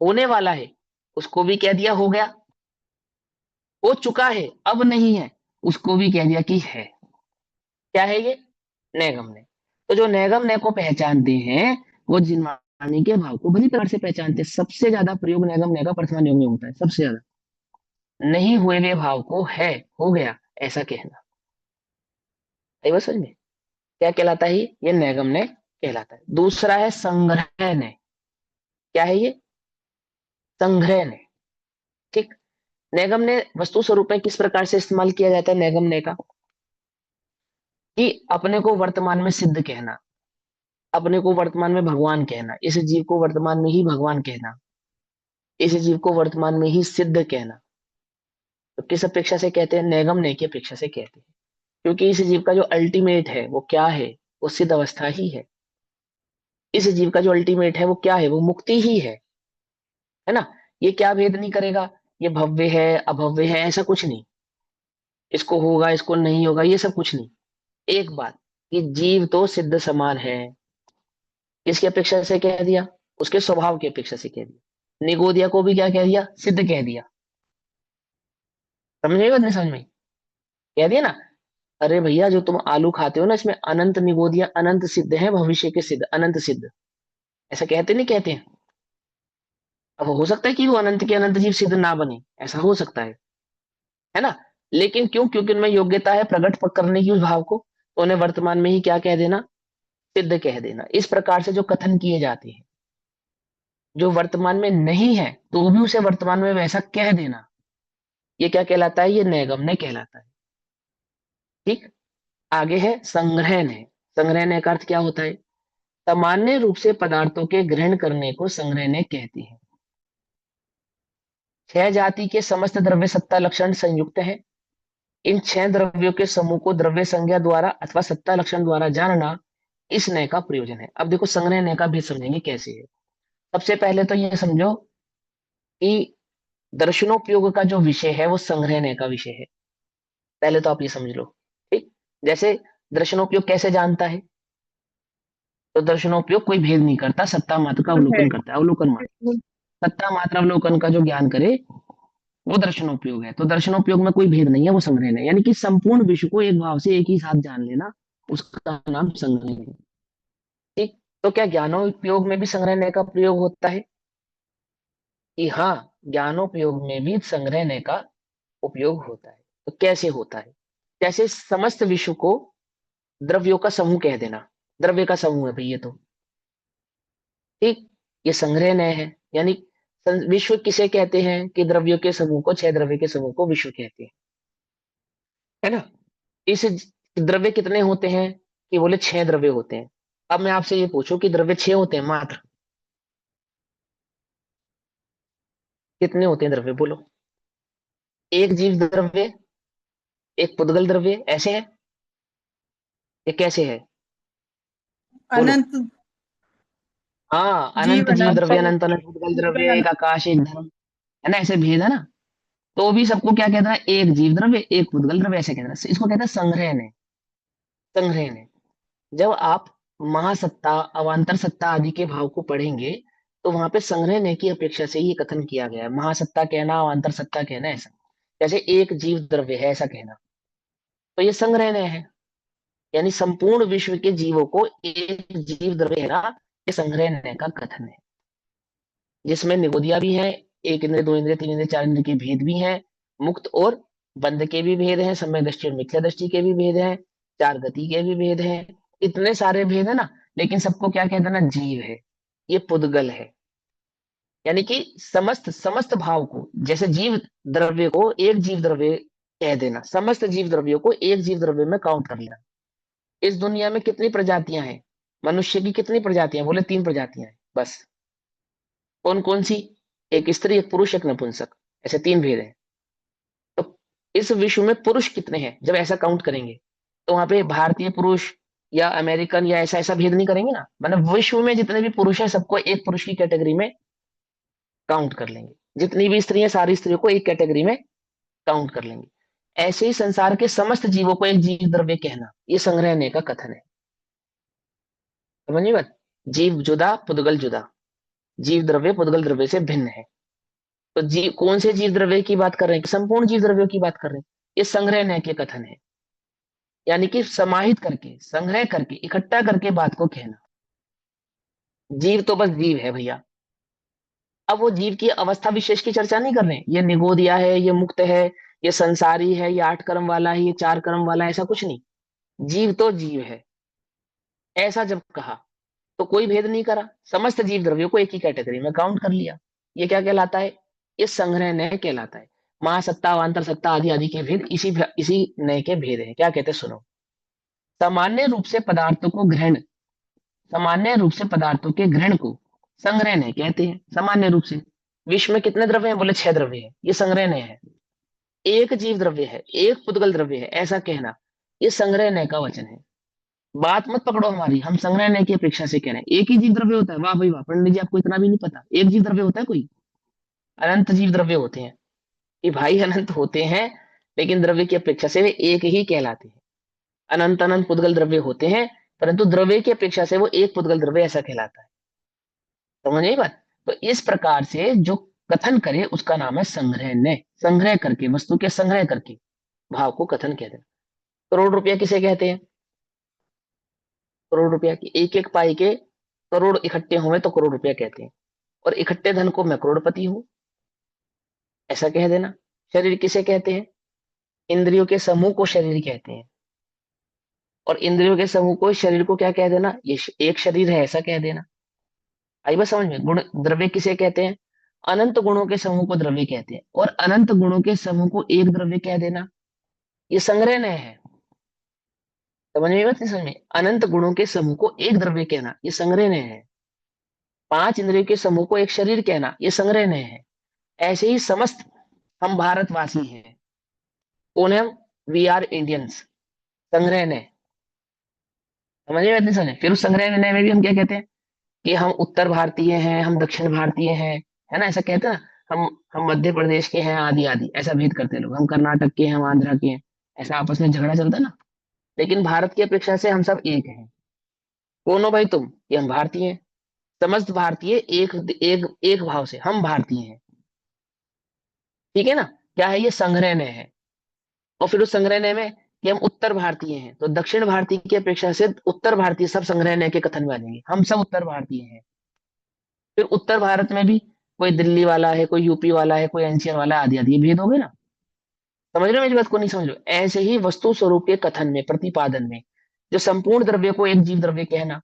होने वाला है, उसको भी कह दिया हो गया। हो चुका है, अब नहीं है, उसको भी कह दिया कि है। क्या है ये? नैगम नय। तो जो नैगम नय को पहचानते हैं वो जिनवाणी के भाव को बड़ी प्रकार से पहचानते हैं। सबसे ज्यादा प्रयोग नैगम नय का प्रथमा योग में होता है, सबसे ज्यादा। नहीं हुए हुए भाव को है, हो गया, ऐसा कहना। आई बात समझ में? क्या कहलाता है ये नैगम नय कहलाता है। दूसरा है संग्रह नय। क्या है ये? संग्रह नय। ठीक। नैगम नय वस्तु स्वरूप में किस प्रकार से इस्तेमाल किया जाता है नैगम नय का? कि अपने को वर्तमान में सिद्ध कहना, अपने को वर्तमान में भगवान कहना, इस जीव को वर्तमान में ही भगवान कहना, इस जीव को वर्तमान में ही सिद्ध कहना। तो किस अपेक्षा से कहते हैं? नैगम नय की अपेक्षा से कहते हैं। क्योंकि इस जीव का जो अल्टीमेट है वो क्या है? वो सिद्ध अवस्था ही है। इस जीव का जो अल्टीमेट है वो क्या है? वो मुक्ति ही है ना? ये क्या भेद नहीं करेगा, ये भव्य है अभव्य है, ऐसा कुछ नहीं। इसको होगा इसको नहीं होगा, ये सब कुछ नहीं। एक बात कि जीव तो सिद्ध समान है। किसकी अपेक्षा से कह दिया? उसके स्वभाव की अपेक्षा से कह दिया। निगोदिया को भी क्या कह दिया? सिद्ध कह दिया। समझ में बात नहीं? समझ में? कह दिया ना, अरे भैया जो तुम आलू खाते हो ना, इसमें अनंत निगोदिया अनंत सिद्ध है, भविष्य के सिद्ध अनंत सिद्ध। ऐसा कहते नहीं कहते हैं? अब हो सकता है कि वो अनंत के अनंत जीव सिद्ध ना बने, ऐसा हो सकता है ना? लेकिन क्यों? क्योंकि उनमें योग्यता है प्रकट करने की उस भाव को, तो उन्हें वर्तमान में ही क्या कह देना? सिद्ध कह देना। इस प्रकार से जो कथन किए जाते हैं, जो वर्तमान में नहीं है तो भी उसे वर्तमान में वैसा कह देना, ये क्या कहलाता है? ये नैगम नय कहलाता है। ठीक। आगे है संग्रह नय। संग्रह नय का अर्थ क्या होता है? सामान्य रूप से पदार्थों के ग्रहण करने को संग्रह नय कहते हैं। छह जाति के समस्त द्रव्य सत्ता लक्षण संयुक्त है। इन छह द्रव्यों के समूह को द्रव्य संज्ञा द्वारा अथवा सत्ता लक्षण द्वारा जानना इस नय का प्रयोजन है। अब देखो संग्रह नय का भेद समझेंगे कैसे है। सबसे पहले तो ये समझो कि दर्शनोपयोग का जो विषय है वो संग्रह नय का विषय है। पहले तो आप ये समझ लो। ठीक। जैसे दर्शनोपयोग कैसे जानता है? तो दर्शनोपयोग कोई भेद नहीं करता, सत्ता मात्र का तो है अवलोकन करता है, अवलोकन मात्र। सत्ता मात्र अवलोकन का जो ज्ञान करे वो दर्शनोपयोग है। तो दर्शनोपयोग में कोई भेद नहीं है, वो संग्रह है। यानी कि संपूर्ण विश्व को एक भाव से एक ही साथ जान लेना, उसका नाम संग्रह है। ठीक। तो क्या ज्ञानोपयोग में भी संग्रह का प्रयोग होता है? कि हाँ, ज्ञानोपयोग में भी संग्रह का उपयोग होता है। तो कैसे होता है? जैसे समस्त विश्व को द्रव्यों का समूह कह देना, द्रव्य का समूह है भाई ये तो। ठीक। ये संग्रह नय है। यानी विश्व किसे कहते हैं? कि द्रव्यों के समूह को, छह द्रव्य के समूह को विश्व कहते हैं, है ना? इस द्रव्य कितने होते हैं? कि बोले छह द्रव्य होते हैं। अब मैं आपसे ये पूछूं कि द्रव्य छह होते हैं मात्र, कितने होते हैं द्रव्य बोलो? एक जीव द्रव्य, एक पुद्गल द्रव्य, ऐसे है? ये कैसे है बोलो? अनंत हाँ, जीव अनंत जीव अनंत द्रव्य, अनंत अनंत पुद्गल द्रव्य, एक अनंत। आकाश एक धर्म, है ना? ऐसे भेद है ना? तो भी सबको क्या कहता है? एक जीव द्रव्य एक पुद्गल द्रव्य, ऐसे कहता है। इसको कहता है संग्रह ने। संग्रह ने। जब आप महासत्ता अवांतर सत्ता आदि के भाव को पढ़ेंगे तो वहां पे संग्रह ने की अपेक्षा से ये कथन किया गया है। महासत्ता कहना, अवांतर सत्ता कहना, ऐसा। जैसे एक जीव द्रव्य है ऐसा कहना, तो ये संग्रह ने है। यानी संपूर्ण विश्व के जीवों को एक जीव द्रव्य कहना, ये संग्रह ने का कथन है। जिसमें निगोदिया भी है, एक इंद्र दो इंद्र तीन इंद्र चार इंद्र के भेद भी हैं, मुक्त और बंध के भी भेद हैं, समय दृष्टि और मिथ्या दृष्टि के भी भेद हैं, चार गति के भी भेद हैं। इतने सारे भेद है ना, लेकिन सबको क्या कहते हैं ना? जीव है, ये पुद्गल है। यानी कि समस्त समस्त भाव को, जैसे जीव द्रव्य को एक जीव द्रव्य कह देना, समस्त जीव द्रव्यों को एक जीव द्रव्य में काउंट कर लेना। इस दुनिया में कितनी प्रजातियां हैं? मनुष्य की कितनी प्रजातियां? बोले 3 प्रजातियां हैं बस। कौन कौन सी? एक स्त्री, एक पुरुष, एक नपुंसक, ऐसे 3 भेद हैं। तो इस विश्व में पुरुष कितने हैं जब ऐसा काउंट करेंगे, तो वहां पे भारतीय पुरुष या अमेरिकन या ऐसा ऐसा भेद नहीं करेंगे ना, मतलब विश्व में जितने भी पुरुष हैं सबको एक पुरुष की कैटेगरी में काउंट कर लेंगे। जितनी भी स्त्री हैं सारी स्त्रियों को एक कैटेगरी में काउंट कर लेंगे। ऐसे ही संसार के समस्त जीवों को एक जीव द्रव्य कहना, ये संग्रहणीय का कथन है। समझिए बात? जीव जुदा, पुद्गल जुदा, जीव द्रव्य पुद्गल द्रव्य से भिन्न है। तो जीव कौन से जीव द्रव्य की बात कर रहे हैं? संपूर्ण जीव द्रव्यों की बात कर रहे हैं। ये संग्रहणीय के कथन है, यानी कि समाहित करके, संग्रह करके, इकट्ठा करके बात को कहना। जीव तो बस जीव है भैया। अब वो जीव की अवस्था विशेष की चर्चा नहीं कर रहे हैं, ये निगोदिया है, ये मुक्त है, ये संसारी है, ये 8 कर्म वाला है, ये 4 कर्म वाला है, ऐसा कुछ नहीं। जीव तो जीव है। ऐसा जब कहा तो कोई भेद नहीं करा, समस्त जीव द्रव्यों को एक ही कैटेगरी में काउंट कर लिया। ये क्या कहलाता है? ये संग्रह नय कहलाता है। महासत्ता, अवान्तर सत्ता आदि आदि के भेद इसी नय के भेद हैं। क्या कहते हैं सुनो। सामान्य रूप से पदार्थों को ग्रहण, सामान्य रूप से पदार्थों के ग्रहण को संग्रह नय कहते हैं। सामान्य रूप से विश्व में कितने द्रव्य हैं? बोले 6 द्रव्य है, ये संग्रह नय है। एक जीव द्रव्य है, एक पुद्गल द्रव्य है, ऐसा कहना ये संग्रह नय का वचन है। बात मत पकड़ो हमारी, हम संग्रह नय की अपेक्षा से कह रहे हैं। एक ही जीव द्रव्य होता है? वाह भाई वाह, पंडित जी आपको इतना भी नहीं पता। एक जीव द्रव्य होता है कोई? अनंत जीव द्रव्य होते हैं। ये भाई अनंत होते हैं, लेकिन द्रव्य की अपेक्षा से वे एक ही कहलाते हैं। अनंत अनंत पुद्गल द्रव्य होते हैं, परंतु द्रव्य की अपेक्षा से वो एक पुद्गल द्रव्य ऐसा कहलाता है। समझ नहीं बात? तो इस प्रकार से जो कथन करे उसका नाम है संग्रह नय। संग्रह करके, वस्तु के संग्रह करके भाव को कथन कहते हैं। करोड़ रुपया किसे कहते हैं? करोड़ रुपया की एक एक पाई के करोड़ इकट्ठे हुए तो करोड़ रुपया कहते हैं। और इकट्ठे धन को मैं करोड़पति हूं, ऐसा कह देना। शरीर किसे कहते हैं? इंद्रियों के समूह को शरीर कहते हैं। और इंद्रियों के समूह को, शरीर को क्या कह देना? ये एक शरीर है, ऐसा कह देना। आई बात समझ में? गुण द्रव्य किसे कहते हैं? अनंत गुणों के समूह को द्रव्य कहते हैं। और अनंत गुणों के समूह को एक द्रव्य कह देना, ये संग्रह नय है। समझ में बात? नहीं समझ में? अनंत गुणों के समूह को एक द्रव्य कहना, ये संग्रह नय है। 5 इंद्रियों के समूह को एक शरीर कहना, ये संग्रह नय है। ऐसे ही समस्त हम भारतवासी हैं। कौन है हम? We are Indians. संग्रह नय। समझ में बात? नहीं समझे? फिर उस संग्रह नय में भी हम क्या कहते हैं कि हम उत्तर भारतीय हैं, हम दक्षिण भारतीय हैं, है ना, ऐसा कहते हैं ना। हम मध्य प्रदेश के हैं, आदि आदि, ऐसा भेद करते हैं लोग। हम कर्नाटक के हैं, हम आंध्रा के हैं, ऐसा आपस में झगड़ा चलता है ना। लेकिन भारत की अपेक्षा से हम सब एक हैं। कौन हो भाई तुम? ये हम भारतीय हैं। समस्त भारतीय एक एक एक भाव से हम भारतीय हैं। ठीक है ना? क्या है? ये संग्रहणय है। और फिर उस संग्रहणय में कि हम उत्तर भारतीय हैं, तो दक्षिण भारतीय की अपेक्षा से उत्तर भारतीय सब संग्रहणय के कथन में आ जाएंगे। हम सब उत्तर भारतीय हैं। फिर उत्तर भारत में भी कोई दिल्ली वाला है, कोई यूपी वाला है, कोई एनसीआर वाला है, आदि आदि, ये भेद हो गए ना। समझ रहे हो मेरी बात को? नहीं समझ रहे हो? ऐसे ही वस्तु स्वरूप के कथन में, प्रतिपादन में, जो संपूर्ण द्रव्य को एक जीव द्रव्य कहना,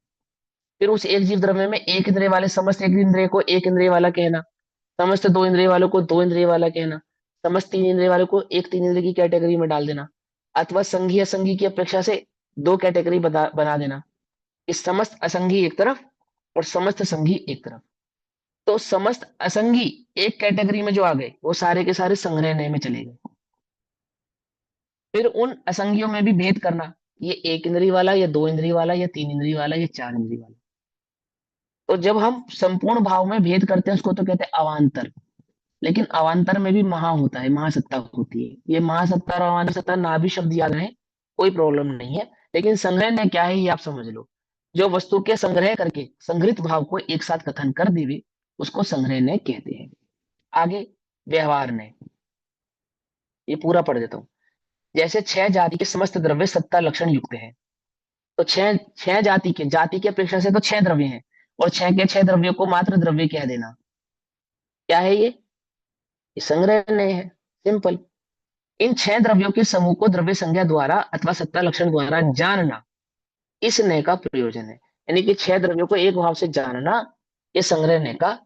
फिर उस एक जीव द्रव्य में एक इंद्रिय वाले समस्त एक इंद्रिय को एक इंद्रिय वाला कहना, समस्त 2 इंद्रिय वालों को 2 इंद्रिय वाला कहना, समस्त 3 इंद्रिय वालों को एक 3 इंद्रिय की कैटेगरी में डाल देना, अथवा संघी असंघी की अपेक्षा से 2 कैटेगरी बना देना। इस समस्त असंघी एक तरफ और समस्त संघी एक तरफ। तो समस्त असंगी एक कैटेगरी में जो आ गए, वो सारे के सारे संग्रहणय में चले गए। फिर उन असंगियों में भी भेद करना, ये एक इंद्रिय वाला, या 2 इंद्रिय वाला, या 3 इंद्रिय वाला, या 4 इंद्रिय वाला। तो जब हम संपूर्ण भाव में भेद करते हैं उसको तो कहते हैं अवान्तर। लेकिन अवान्तर में भी महा होता है, महासत्ता होती है। ये महासत्ता और अवान्तर सत्ता ना भी शब्द याद रहे, कोई प्रॉब्लम नहीं है। लेकिन संग्रह में क्या है ये आप समझ लो। जो वस्तु के संग्रह करके संग्रहित भाव को एक साथ कथन कर देवे, उसको संग्रह ने कहते हैं। आगे व्यवहार ने, ये पूरा पढ़ देता हूं। जैसे 6 जाति के समस्त द्रव्य सत्ता लक्षण युक्त हैं, तो छह जाति की अपेक्षा से तो 6 द्रव्य हैं, और 6 के 6 द्रव्यों को मात्र द्रव्य कह देना, क्या है ये संग्रह ने है। सिंपल। इन 6 द्रव्यों के समूह को द्रव्य संज्ञा द्वारा अथवा सत्ता लक्षण द्वारा जानना, इस नय का प्रयोजन है। यानी कि 6 द्रव्यों को एक भाव से जानना, ये संग्रह नय का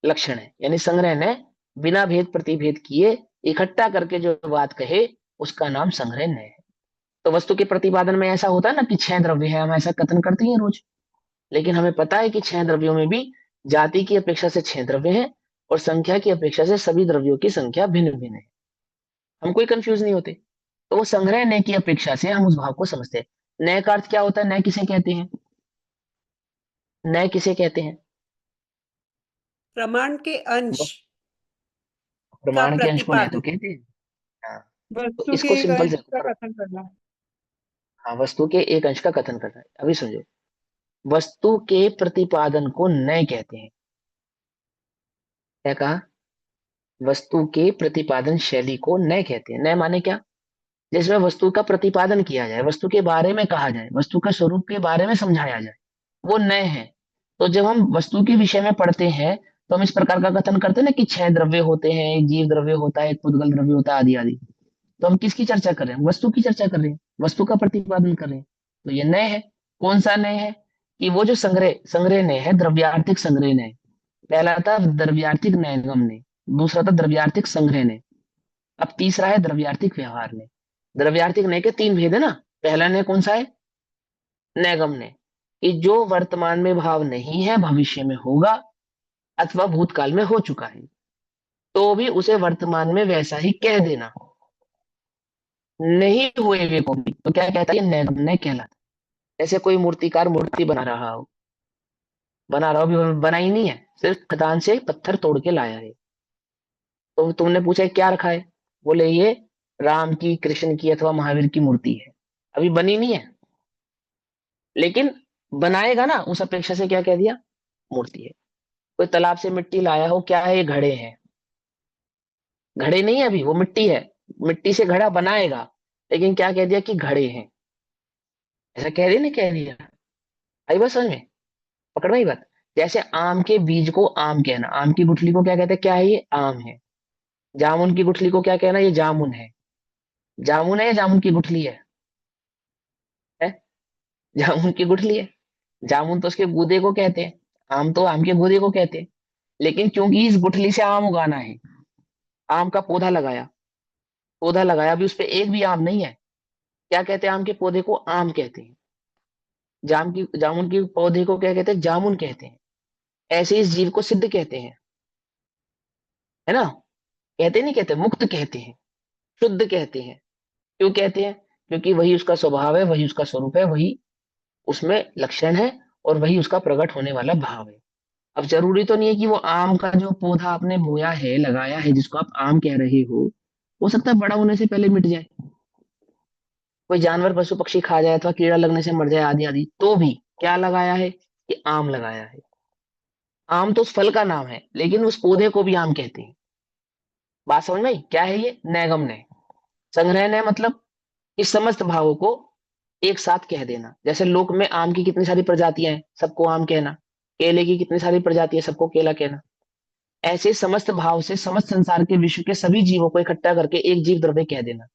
लक्षण है। यानी संग्रह ने बिना भेद प्रतिभेद किए इकट्ठा करके जो बात कहे उसका नाम संग्रह है। तो वस्तु के प्रतिपादन में ऐसा होता है ना कि 6 द्रव्य है, हम ऐसा कथन करते हैं रोज, लेकिन हमें पता है कि 6 द्रव्यों में भी जाति की अपेक्षा से 6 द्रव्य हैं और संख्या की अपेक्षा से सभी द्रव्यों की संख्या भिन्न भिन्न है। हम कोई कंफ्यूज नहीं होते। तो वो संग्रह नय की अपेक्षा से हम उस भाव को समझते हैं। नय का अर्थ क्या होता है? नय किसे कहते हैं? नय किसे कहते हैं? प्रमाण के अंश वो का प्रमाण के अंश को नय तो प्रतिपादन। कहते हैं। हाँ, तो वस्तु के इसको एक सिंपल अंश से का कथन करना। हाँ, वस्तु के एक अंश का कथन करना है। अभी समझो, वस्तु के प्रतिपादन को नय कहते हैं। क्या कहा? वस्तु के प्रतिपादन शैली को नय कहते हैं। नय माने क्या? जिसमें वस्तु का प्रतिपादन किया जाए, वस्तु के बारे में कहा जाए, वस्तु का स्वरूप के बारे में समझाया जाए, वो नय है। तो जब हम वस्तु के विषय में पढ़ते हैं तो हम इस प्रकार का कथन करते हैं ना कि 6 द्रव्य होते हैं, एक जीव द्रव्य होता है, एक पुद्गल द्रव्य होता है, आदि आदि। तो हम किसकी चर्चा कर रहे हैं? वस्तु की चर्चा कर रहे हैं, वस्तु का प्रतिपादन कर रहे हैं। तो ये नय है। कौन सा नय है? कि वो जो संग्रह संग्रह नय है, द्रव्यार्थिक संग्रह नय। पहला था द्रव्यार्थिक नयगम नय, दूसरा था द्रव्यार्थिक संग्रह नय, अब तीसरा है द्रव्यार्थिक व्यवहार नय। द्रव्यार्थिक नय के 3 भेद है ना। पहला नय कौन सा है? नैगम नय, कि जो वर्तमान में भाव नहीं है, भविष्य में होगा अथवा भूतकाल में हो चुका है, तो भी उसे वर्तमान में वैसा ही कह देना, नहीं हुए हुए को भी। तो क्या कहता है? ये नैगम नय कहलाता है। जैसे कोई मूर्तिकार मूर्ति बना रहा हो, अभी बना ही नहीं है, सिर्फ खदान से पत्थर तोड़ के लाया है। तो तुमने पूछा ये क्या रखा है? बोले ये राम की, कृष्ण की अथवा महावीर की मूर्ति है, अभी बनी नहीं है, लेकिन बनाएगा ना, उस अपेक्षा से क्या कह दिया? मूर्ति है। कोई तालाब से मिट्टी लाया हो, क्या है? ये घड़े हैं। घड़े नहीं है, अभी वो मिट्टी है। मिट्टी से घड़ा बनाएगा, लेकिन क्या कह दिया? कि घड़े हैं। ऐसा कह दिया, नहीं कह दिया? आई बात समझ में? पकड़ में आई बात? जैसे आम के बीज को आम कहना, आम की गुठली को क्या कहते हैं? क्या है ये? आम है। जामुन की गुठली को क्या कहना? ये जामुन है। जामुन है या जामुन की गुठली है? जामुन की गुठली है। जामुन तो उसके गूदे को कहते हैं, आम तो आम के गूदे को कहते हैं। लेकिन क्योंकि इस गुठली से आम उगाना है, आम का पौधा लगाया, अभी उस पे एक भी आम नहीं है, क्या कहते हैं? आम के पौधे को आम कहते हैं। जामुन की पौधे को क्या कहते हैं? जामुन कहते हैं। ऐसे इस जीव को सिद्ध कहते हैं, है ना? कहते नहीं कहते? मुक्त कहते हैं, शुद्ध कहते हैं। क्यों कहते हैं? क्योंकि वही उसका स्वभाव है, वही उसका स्वरूप है, वही उसमें लक्षण है, और वही उसका प्रकट होने वाला भाव है। अब जरूरी तो नहीं है कि वो आम का जो पौधा आपने बोया है, लगाया है, जिसको आप आम कह रहे हो सकता है बड़ा होने से पहले मिट जाए, कोई जानवर पशु पक्षी खा जाए अथवा कीड़ा लगने से मर जाए, आदि आदि, तो भी क्या लगाया है? कि आम लगाया है। आम तो उस फल का नाम है, लेकिन उस पौधे को भी आम कहते हैं। बात समझ में आई? क्या है ये? नैगम नय। संग्रह नय मतलब इस समस्त भावों को एक साथ कह देना। जैसे लोक में आम की कितनी सारी प्रजातियां हैं, सबको आम कहना। केले की कितनी सारी प्रजाति है, सबको केला कहना। ऐसे समस्त भाव से समस्त संसार के विश्व के सभी जीवों को इकट्ठा करके एक जीव द्रव्य कह देना।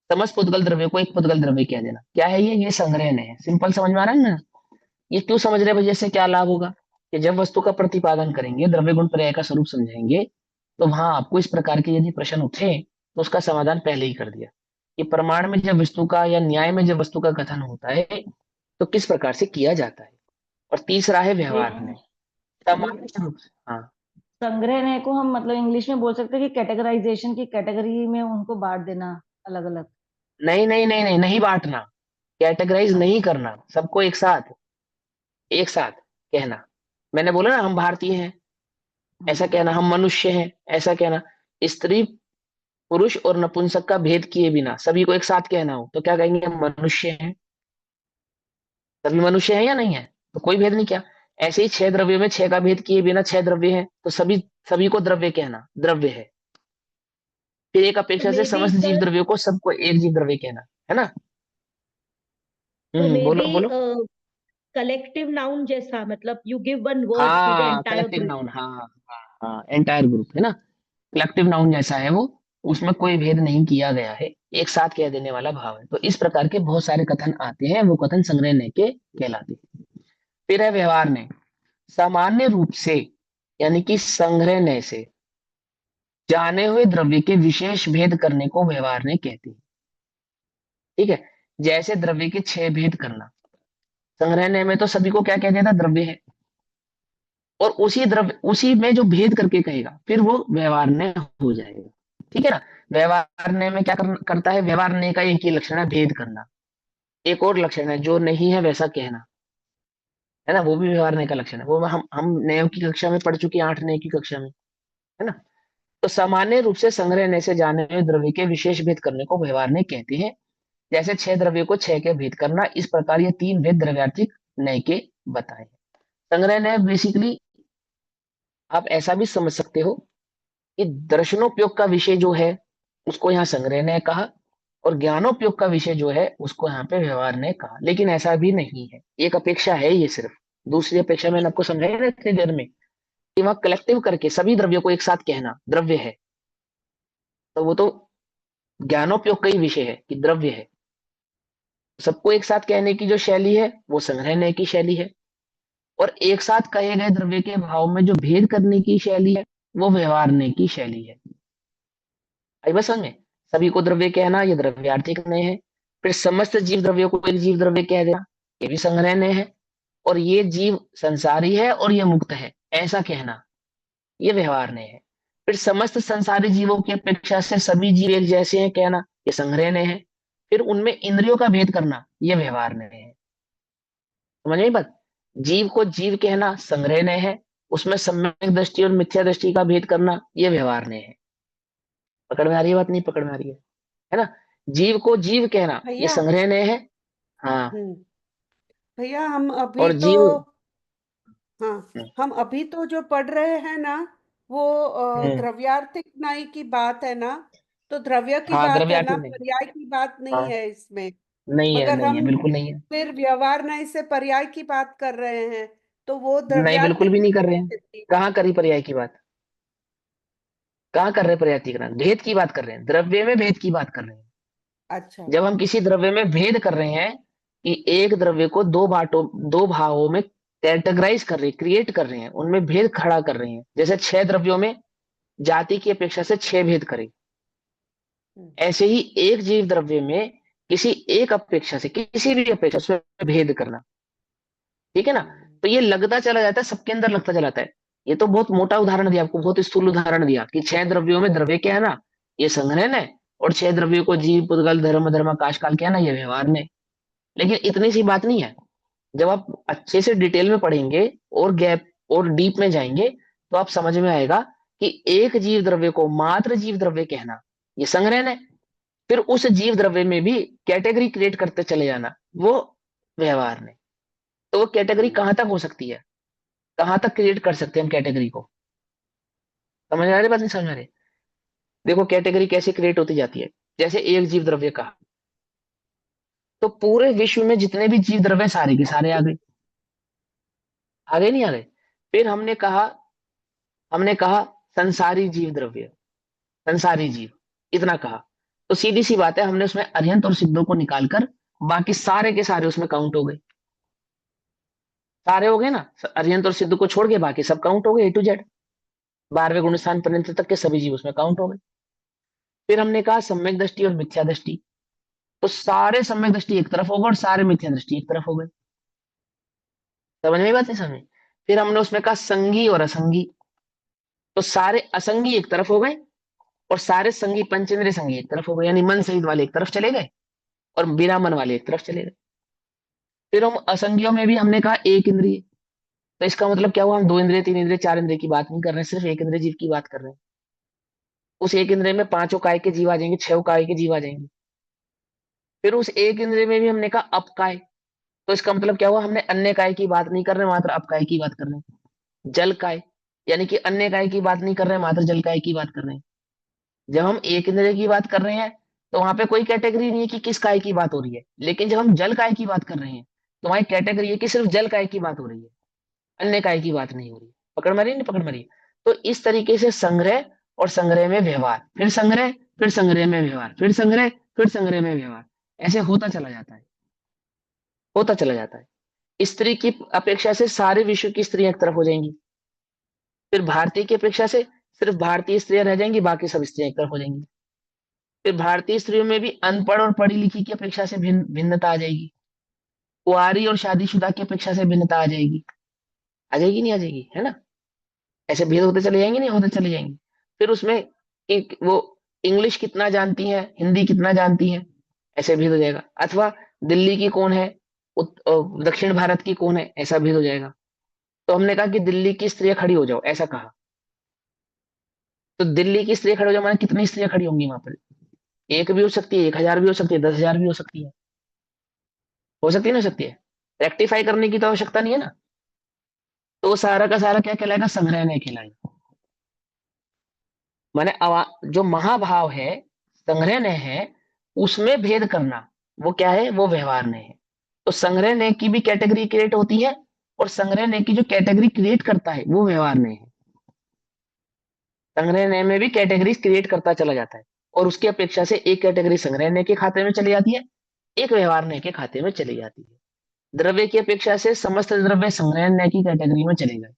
समस्त पुद्गल द्रव्य को एक पुद्गल द्रव्य कह देना। क्या है ये संग्रह है। सिंपल समझ में आ रहा है ना? ये क्यों समझ रहे भैया? इससे क्या लाभ होगा? कि जब वस्तु का प्रतिपादन करेंगे, द्रव्य गुण पर्याय का स्वरूप समझेंगे, तो वहां आपको इस प्रकार के यदि प्रश्न उठे तो उसका समाधान पहले ही कर दिया कि प्रमाण में जब वस्तु का या न्याय में जब वस्तु का कथन होता है तो किस प्रकार से किया जाता है। और तीसरा है व्यवहार में। एक सामान्य रूप से हाँ। संग्रहणय को हम मतलब इंग्लिश में बोल सकते हैं कि कैटेगराइजेशन की कैटेगरी में उनको बांट देना अलग अलग। नहीं नहीं नहीं नहीं, नहीं बांटना, कैटेगराइज नहीं करना, सबको एक साथ कहना। मैंने बोला ना हम भारतीय हैं, ऐसा कहना। हम मनुष्य हैं, ऐसा कहना। स्त्री पुरुष और नपुंसक का भेद किए बिना सभी को एक साथ कहना हो तो क्या कहेंगे? हम मनुष्य हैं। सभी मनुष्य हैं या नहीं है? तो कोई भेद नहीं किया। ऐसे ही 6 द्रव्यों में 6 का भेद किए बिना 6 द्रव्य हैं, तो सभी सभी को द्रव्य कहना, द्रव्य है। फिर एक तो अपेक्षा से मे बी समस्त जीव सर, द्रव्यों को सबको एक जीव द्रव्य कहना, है ना? तो मे बोलो बी बोलो। कलेक्टिव नाउन जैसा, मतलब you give one word to the हाँ, एंटायर कलेक्टिव ग्रुप। नाउन, हाँ हाँ हाँ, एंटायर ग्रुप है ना। कलेक्टिव नाउन जैसा है वो, उसमें कोई भेद नहीं किया गया है, एक साथ कह देने वाला भाव है। तो इस प्रकार के बहुत सारे कथन आते हैं, वो कथन संग्रह ने के कहलाते हैं। फिर है व्यवहार ने। सामान्य रूप से यानी कि संग्रहणय से जाने हुए द्रव्य के विशेष भेद करने को व्यवहारने कहते हैं। ठीक है, जैसे द्रव्य के 6 भेद करना, संग्रहणय में तो सभी को क्या कह देता, द्रव्य है, और उसी द्रव्य उसी में जो भेद करके कहेगा फिर वो व्यवहारने हो जाएगा। ठीक है ना। व्यवहारने में क्या करता है, व्यवहारने का एक ही लक्षण है, भेद करना। एक और लक्षण है, जो नहीं है वैसा कहना, है ना, वो भी व्यवहारने का लक्षण है। वो हम नव की कक्षा में पढ़ चुके हैं, 8 नव की कक्षा में, है ना। तो सामान्य रूप से संग्रहणय से जाने हुए द्रव्य के विशेष भेद करने को व्यवहारने कहते हैं। जैसे 6 द्रव्यों को 6 के भेद करना, इस प्रकार ये 3 भेद द्रव्यार्थिक नय के बताए। संग्रहणय बेसिकली आप ऐसा भी समझ सकते हो कि दर्शनोपयोग का विषय जो है उसको यहाँ संग्रहणय कहा, और ज्ञानोपयोग का विषय जो है उसको यहाँ पे व्यवहार ने कहा। लेकिन ऐसा भी नहीं है, एक अपेक्षा है ये सिर्फ। दूसरी अपेक्षा मैंने आपको समझाया ना इतनी देर में, कि वहां कलेक्टिव करके सभी द्रव्यों को एक साथ कहना द्रव्य है, तो वो तो ज्ञानोपयोग का ही विषय है कि द्रव्य है। सबको एक साथ कहने की जो शैली है वो संग्रहणय की शैली है, और एक साथ कहे गए द्रव्य के भाव में जो भेद करने की शैली है वो व्यवहारने की शैली है। आई बस समझ में, सभी को द्रव्य कहना ये द्रव्यार्थिक नय है। फिर समस्त जीव द्रव्यों को एक जीव द्रव्य कह देना, ये भी संग्रहणय है। और ये जीव संसारी है और ये मुक्त है ऐसा कहना, ये व्यवहारण्य है। फिर समस्त संसारी जीवों की अपेक्षा से सभी जीव एक जैसे हैं कहना, ये संग्रहणय है। फिर उनमें इंद्रियों का भेद करना, ये व्यवहारण्य है। समझ में बात, जीव को जीव कहना संग्रहणय है, उसमें सम्यक दृष्टि और मिथ्या दृष्टि का भेद करना, ये व्यवहारण्य है। पकड़ में आ रही है बात, नहीं पकड़ में आ रही है ना। जीव को जीव कहना ये भैया। संग्रहणय है। हाँ। हम्म। भैया हम अभी और तो, जीव। हाँ, हम्म। हम अभी तो जो पढ़ रहे हैं ना, वो हम्म। द्रव्यार्थिक न्याय की बात है ना, तो द्रव्य की हाँ, बात है द्रव्यार्थिक ना, नहीं। पर्याय की बात नहीं हाँ, है इसमें। नहीं है, मगर नहीं है, हम बिल्कुल नहीं है। फिर व्यवहार न्याय से पर्याय की बात कर रहे हैं, तो वो नहीं, बिल्कुल द्रव्यार्थिक भी नहीं कर न्याय रहे हैं। कैसे थी? कहाँ करी पर्याय की बात, कहाँ कर रहे हैं पर्याय की बात, भेद की बात कर रहे हैं, द्रव्य में भेद की बात कर रहे हैं। अच्छा। जब हम किसी द्रव्य में भेद कर रहे हैं कि एक द्रव्य को दो भागों में कैटेगराइज कर रहे हैं, क्रिएट कर रहे हैं, उनमें भेद खड़ा कर रहे हैं, जैसे 6 द्रव्यों में जाति की अपेक्षा से 6 भेद करें, हम्म। ऐसे ही एक जीव द्रव्य में किसी एक अपेक्षा से, किसी भी अपेक्षा से भेद करना। ठीक है ना। हम्म। तो ये लगता चला जाता है, सबके अंदर लगता चला जाता है। ये तो बहुत मोटा उदाहरण दिया आपको, बहुत स्थूल उदाहरण दिया कि 6 द्रव्यों में द्रव्य क्या है ना, ये संग्रहण है, और 6 द्रव्यों को जीव पुद्गल धर्म धर्म आकाश काल क्या है ना, ये व्यवहार में। लेकिन इतनी सी बात नहीं है, जब आप अच्छे से डिटेल में पढ़ेंगे और गैप और डीप में जाएंगे तो आप समझ में आएगा कि एक जीव द्रव्य को मात्र जीव द्रव्य कहना ये संग्रहण है। फिर उस जीव द्रव्य में भी कैटेगरी क्रिएट करते चले जाना, वो व्यवहार में। तो वो कैटेगरी कहां तक हो सकती है, कहां तक क्रिएट कर सकते हैं हम कैटेगरी को। समझ आ रही बात, नहीं समझ आ रही। देखो कैटेगरी कैसे क्रिएट होती जाती है, जैसे एक जीव द्रव्य का, तो पूरे विश्व में जितने भी जीव द्रव्य सारे के सारे आ गए, आ गए नहीं आ गए। फिर हमने कहा संसारी जीव द्रव्य, संसारी जीव, इतना कहा। तो सीधी सी बात है, हमने उसमें अर्यंत और सिद्धों को निकालकर बाकी सारे के सारे उसमें काउंट हो गए, सारे हो गए ना। अर्यंत और सिद्ध को छोड़ के बाकी सब काउंट हो गए, ए टू जेड, 12वें गुण स्थान पर्यंत तक के सभी जीव उसमें काउंट हो गए। फिर हमने कहा सम्यक दृष्टि और मिथ्या दृष्टि, तो सारे सम्यक दृष्टि एक तरफ हो गए और सारे मिथ्या दृष्टि एक तरफ हो गए। समझ में बात नहीं समझ। फिर हमने उसमें कहा संगी और असंगी, तो सारे असंगी एक तरफ हो गए और सारे संगी पंचेंद्रिय संगी एक तरफ हो गए, यानी मन सहित वाले एक तरफ चले गए और बिना मन वाले एक तरफ चले गए। फिर हम असंगियों में भी हमने कहा एक इंद्रिय, तो इसका मतलब क्या हुआ, हम 2 इंद्रिय 3 इंद्रिय 4 इंद्रिय की बात नहीं कर रहे हैं, सिर्फ एक इंद्रिय जीव की बात कर रहे हैं। उस एक इंद्रिय में 5 काय के जीव आ जाएंगे, 6 काय के जीव आ जाएंगे। फिर उस एक इंद्रिय में भी हमने कहा अपकाय, तो इसका मतलब क्या हुआ, हमने अन्य काय की बात नहीं कर रहे, मात्र अपकाय की बात कर रहे हैं। जल काय, यानी कि अन्य काय की बात नहीं कर रहे हैं, मात्र जल काय की बात कर रहे हैं। जब हम एक इंद्रिय की बात कर रहे हैं तो वहां पे कोई कैटेगरी नहीं है कि किस काय की बात हो रही है, लेकिन जब हम जल काय की बात कर रहे हैं तो वहां कैटेगरी है कि सिर्फ जल काय की बात हो रही है, अन्य काय की बात नहीं हो रही। पकड़ मारी नहीं पकड़ मारी। तो इस तरीके से संग्रह और संग्रह में व्यवहार, फिर संग्रह, फिर संग्रह में व्यवहार, फिर संग्रह, फिर संग्रह में व्यवहार, ऐसे होता चला जाता है, होता चला जाता है। स्त्री की अपेक्षा से सारे विश्व की स्त्रियां एक तरफ हो जाएंगी, फिर भारतीय की अपेक्षा से सिर्फ भारतीय स्त्रियां रह जाएंगी, बाकी सब स्त्रियां एक तरफ हो जाएंगी। फिर भारतीय स्त्रियों में भी अनपढ़ और पढ़ी लिखी की अपेक्षा से भिन्नता आ जाएगी। कुंवारी और शादीशुदा की अपेक्षा से भिन्नता आ जाएगी नहीं आ जाएगी, है ना? ऐसे भेद होते चले जाएंगे, नहीं होते चले जाएंगे। फिर उसमें एक वो इंग्लिश कितना जानती है, हिंदी कितना जानती है, ऐसे भेद हो जाएगा। अथवा दिल्ली की कौन है, दक्षिण भारत की कौन है, ऐसा भेद हो जाएगा। तो हमने कहा कि दिल्ली की स्त्रियां खड़ी हो जाओ, ऐसा कहा। तो दिल्ली की स्त्रियां खड़ी हो जाओ माने कितनी स्त्रियां खड़ी होंगी वहां पर? एक भी हो सकती है, 1,000 भी हो सकती है, 10,000 भी हो सकती है। हो सकती है ना, हो सकती है। रेक्टिफाई करने की तो आवश्यकता नहीं है ना। तो वो सारा का सारा क्या कहलाएगा? संग्रह नहीं कहलाएगा। माने जो महाभाव है, संग्रहणय है, उसमें भेद करना, वो क्या है? वो व्यवहार है। तो संग्रहणय की भी कैटेगरी क्रिएट होती है, और संग्रहणय की जो कैटेगरी क्रिएट करता है वो व्यवहार है। संग्रहणय में भी कैटेगरी क्रिएट करता चला जाता है, और उसकी अपेक्षा से एक कैटेगरी संग्रहणय के खाते में चली जाती है, एक व्यवहार के खाते में चली जाती है। द्रव्य की अपेक्षा से समस्त द्रव्य संग्रहणय की कैटेगरी में चले गए।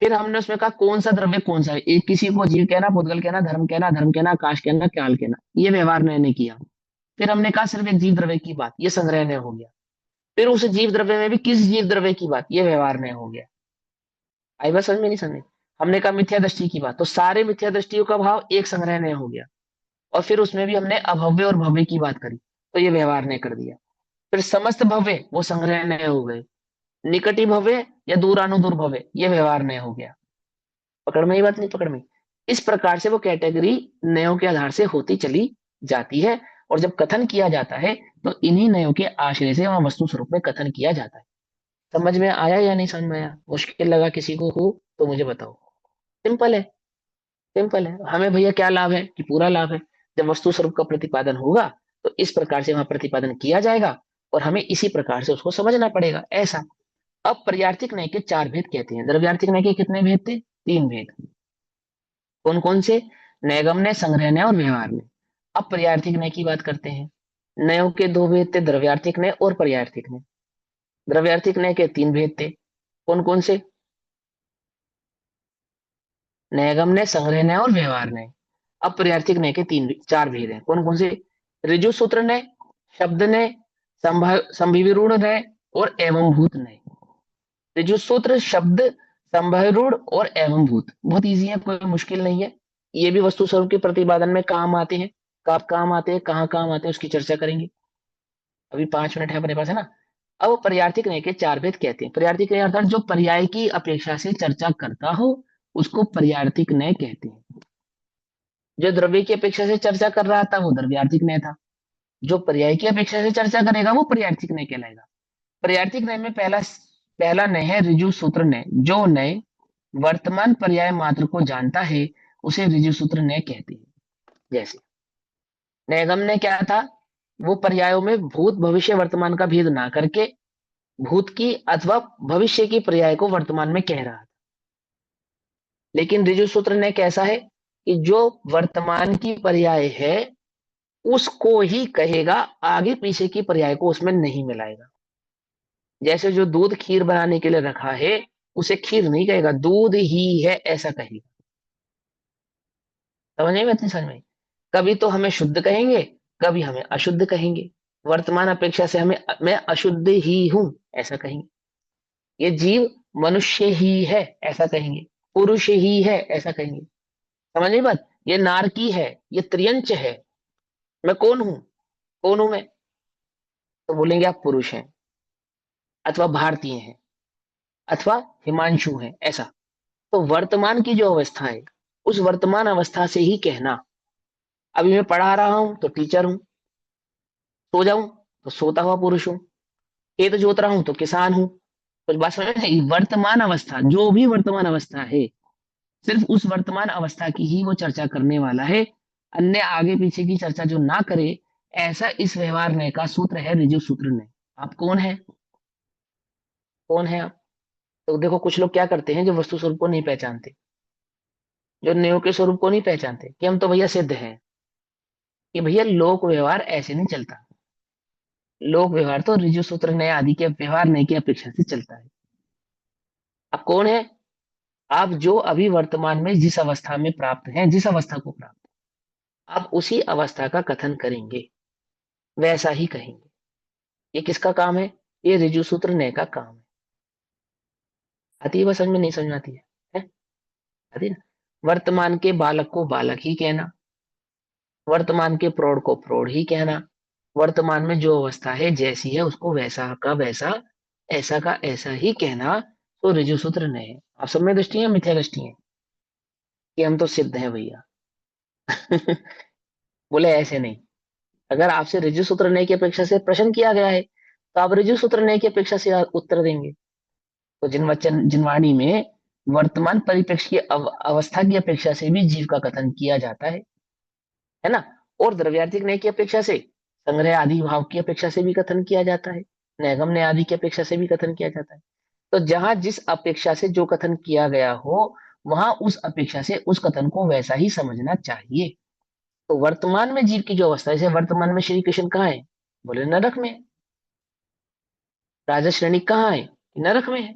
फिर हमने उसमें कहा कौन सा द्रव्य कौन सा है। एक किसी को जीव कहना, पुद्गल कहना, धर्म कहना, धर्म कहना, आकाश कहना, काल कहना, ये व्यवहार ने किया। फिर हमने कहा सिर्फ एक जीव द्रव्य की बात, ये संग्रह ने हो गया। फिर उस जीव द्रव्य में भी किस जीव द्रव्य की बात, ये व्यवहार ने हो गया। आई बात समझ में? नहीं समझ? हमने कहा मिथ्या दृष्टि की बात, तो सारे मिथ्या दृष्टियों का भाव एक संग्रह ने हो गया। और फिर उसमें भी हमने अभव्य और भव्य की बात करी, तो ये व्यवहार ने कर दिया। फिर समस्त भव्य वो संग्रह ने हो गए, निकटी भव्य या दूरानुदूर भव्य ये व्यवहार ने हो गया। पकड़ में ही बात? नहीं पकड़ में? इस प्रकार से वो कैटेगरी नयों के आधार से होती चली जाती है। और जब कथन किया जाता है तो इन्हीं नयों के आश्रय से वहां वस्तु स्वरूप में कथन किया जाता है। समझ में आया या नहीं समझ में आया? मुश्किल लगा किसी को हो तो मुझे बताओ। सिंपल है, सिंपल है। हमें भैया क्या लाभ है कि पूरा लाभ है। जब वस्तु स्वरूप का प्रतिपादन होगा तो इस प्रकार से वहां प्रतिपादन किया जाएगा, और हमें इसी प्रकार से उसको समझना पड़ेगा, ऐसा। अब पर्यार्थिक न्याय के 4 भेद कहते हैं। द्रव्यार्थिक न्याय के कितने भेद थे? 3 भेद। कौन कौन से? नैगम्य, संग्रहणय और व्यवहार। अब पर्यार्थिक न्याय की बात करते हैं। नयों के 2 भेद थे, द्रव्यार्थिक न्याय और पर्यार्थिक न्याय। द्रव्यार्थिक न्याय के 3 भेद थे। कौन कौन से? नैगम्य, संग्रहणय और व्यवहार न्याय। अब पर्यार्थिक न्याय के 4 भेद हैं। कौन कौन से? ऋजु सूत्र न्याय, शब्द न्याय, संभिविरूढ़ न्याय और एवं भूत न्याय। ऋजु सूत्र, शब्द, संभयरूढ़ और एवं भूत। बहुत इजी है, कोई मुश्किल नहीं है। ये भी वस्तु स्वरूप के प्रतिपादन में काम आते हैं। कब काम आते हैं, कहाँ काम आते हैं, उसकी चर्चा करेंगे। अभी 5 मिनट है अपने पास, है ना? अब पर्यार्थिक न्याय के 4 भेद कहते हैं। पर्यार्थिक न्याय अर्थात जो पर्याय की अपेक्षा से चर्चा करता हो उसको पर्यार्थिक न्याय कहते हैं। जो द्रव्य की अपेक्षा से चर्चा कर रहा था वो द्रव्यार्थिक न्याय था। जो पर्याय की अपेक्षा से चर्चा करेगा वो पर्यार्थिक न्याय कहलाएगा। पर्यार्थिक न्याय में पहला पहला न्याय है ऋजु सूत्र न्याय। जो न्याय वर्तमान पर्याय मात्र को जानता है उसे ऋजु सूत्र न्याय कहते हैं। जैसे नैगम ने क्या था? वो पर्यायों में भूत, भविष्य, वर्तमान का भेद ना करके भूत की अथवा भविष्य की पर्याय को वर्तमान में कह रहा था। लेकिन ऋजु सूत्र न्याय कैसा है कि जो वर्तमान की पर्याय है उसको ही कहेगा, आगे पीछे की पर्याय को उसमें नहीं मिलाएगा। जैसे जो दूध खीर बनाने के लिए रखा है उसे खीर नहीं कहेगा, दूध ही है ऐसा कहेगा। समझ में? इतनी समझ में? कभी तो हमें शुद्ध कहेंगे, कभी हमें अशुद्ध कहेंगे। वर्तमान अपेक्षा से हमें मैं अशुद्ध ही हूं ऐसा कहेंगे। ये जीव मनुष्य ही है ऐसा कहेंगे, पुरुष ही है ऐसा कहेंगे। समझ नहीं बात? ये नारकी है, ये त्रियंच है। मैं कौन हूं? कौन हूं मैं? तो बोलेंगे आप पुरुष हैं, अथवा भारतीय हैं, अथवा हिमांशु हैं, ऐसा। तो वर्तमान की जो अवस्था है उस वर्तमान अवस्था से ही कहना। अभी मैं पढ़ा रहा हूं तो टीचर हूं, सो जाऊं तो सोता हुआ पुरुष हूं, खेत जोत रहा हूं तो किसान हूं। कुछ बात समझ में आई? वर्तमान अवस्था, जो भी वर्तमान अवस्था है, सिर्फ उस वर्तमान अवस्था की ही वो चर्चा करने वाला है। अन्य आगे पीछे की चर्चा जो ना करे, ऐसा इस व्यवहार न्याय का सूत्र है ऋजु सूत्र न्याय। आप कौन है? कौन है आप? तो देखो कुछ लोग क्या करते हैं जो वस्तु स्वरूप को नहीं पहचानते, जो न्यायों के स्वरूप को नहीं पहचानते, कि हम तो भैया सिद्ध हैं, कि भैया लोक व्यवहार ऐसे नहीं चलता। लोक व्यवहार तो ऋजु सूत्र न्याय आदि के व्यवहार न्याय की अपेक्षा से चलता है। आप कौन है? आप जो अभी वर्तमान में जिस अवस्था में प्राप्त हैं, जिस अवस्था को प्राप्त, आप उसी अवस्था का कथन करेंगे, वैसा ही कहेंगे। ये किसका काम है? ये ऋजु सूत्र नय का काम है। आती है बात समझ में? नहीं समझ में आती है? आती है ना? वर्तमान के बालक को बालक ही कहना, वर्तमान के प्रौढ़ को प्रौढ़ ही कहना, वर्तमान में जो अवस्था है जैसी है उसको वैसा का वैसा, ऐसा का ऐसा ही कहना, तो ऋजु सूत्र नय है। आप सब में दृष्टि है, मिथ्या दृष्टि है कि हम तो सिद्ध हैं भैया? बोले ऐसे नहीं। अगर आपसे ऋजु सूत्र नय की अपेक्षा से प्रश्न किया गया है तो आप ऋजु सूत्र नय की अपेक्षा से उत्तर देंगे। तो जिनवाणी में वर्तमान परिप्रेक्ष्य की अवस्था की अपेक्षा से भी जीव का कथन किया जाता है ना? और द्रव्यार्थिक न्याय की अपेक्षा से, संग्रह आदि भाव की अपेक्षा से भी कथन किया जाता है, नैगम न्याय आदि की अपेक्षा से भी कथन किया जाता है। तो जहां जिस अपेक्षा से जो कथन किया गया हो, वहां उस अपेक्षा से उस कथन को वैसा ही समझना चाहिए। तो वर्तमान में जीव की जो अवस्था है, जैसे वर्तमान में श्री कृष्ण कहाँ है? बोले नरक में है। राजा श्रेणी कहाँ है? नरक में है।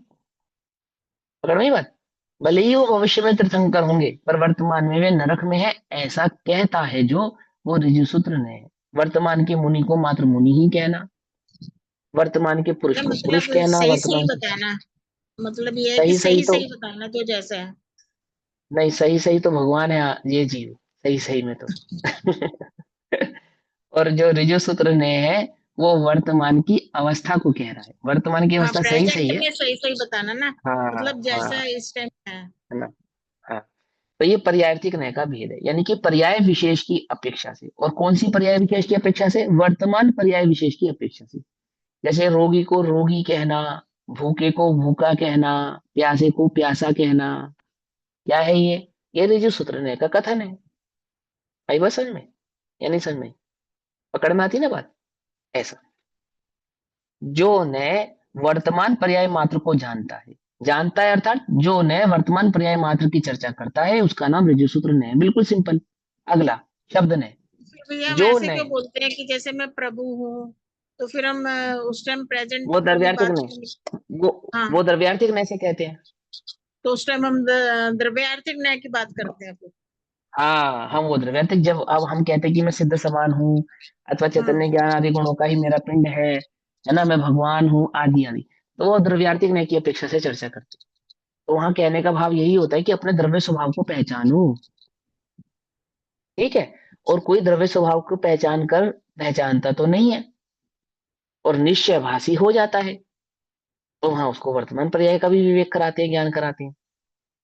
पकड़ में ही बात? भले ही वो भविष्य में तीर्थंकर होंगे, पर वर्तमान में वे नरक में है, ऐसा कहता है जो वो ऋजु सूत्र ने है। वर्तमान के मुनि को मात्र मुनि ही कहना, वर्तमान के पुरुष को पुरुष मतलब कहना, सही सही वर्तमान बताना, मतलब ये है कि सही सही सही तो सही बताना जो जैसा है। नहीं, सही सही तो भगवान है, ये जीव सही सही में तो। और जो ऋजु सूत्र ने है वो वर्तमान की अवस्था को कह रहा है, वर्तमान की हाँ, अवस्था सही सही प्रेजेंट है। में सही सही बताना ना, हाँ मतलब हाँ, जैसा इस टाइम है। है ना? हाँ। तो ये पर्यायर्थी न्याय का भेद है, यानी कि पर्याय विशेष की अपेक्षा से। और कौन सी पर्याय विशेष की अपेक्षा से? वर्तमान पर्याय विशेष की अपेक्षा से। जैसे रोगी को रोगी कहना, भूखे को भूखा कहना, प्यासे को प्यासा कहना, क्या है ये ऋजु सूत्र न्याय का कथन है। आई बात समझ में या नहीं समझ में? पकड़ में आती ना बात? ऐसा जो न वर्तमान पर्याय मात्र को जानता है अर्थात जो न वर्तमान पर्याय मात्र की चर्चा करता है, उसका नाम ऋजु सूत्र न है। बिल्कुल सिंपल। अगला शब्द न, फिर भी हम जो ऐसे न, क्यों बोलते हैं कि जैसे मैं प्रभु हूँ, तो फिर हम उस टाइम प्रेजेंट वो की द्रव्यार्थिक बात न, करेंगे। वो हाँ, वो द्रव्यार्थिक न से कहते हैं। तो उस टाइम हम द्रव्यार्थिक न्याय की बात करते हैं फिर। हाँ, हम वो द्रव्यार्थिक, जब अब हम कहते हैं कि मैं सिद्ध समान हूँ, अथवा हाँ, चैतन्य ज्ञान आदि गुणों का ही मेरा पिंड है ना, मैं भगवान हूँ आदि आदि, तो वो द्रव्यार्थिक न्याय की अपेक्षा से चर्चा करते हैं। तो वहां कहने का भाव यही होता है कि अपने द्रव्य स्वभाव को पहचानो। ठीक है? और कोई द्रव्य स्वभाव को पहचान कर पहचानता तो नहीं है और निश्चयभाषी हो जाता है, तो वहां उसको वर्तमान पर्याय का भी विवेक कराते हैं, ज्ञान कराते हैं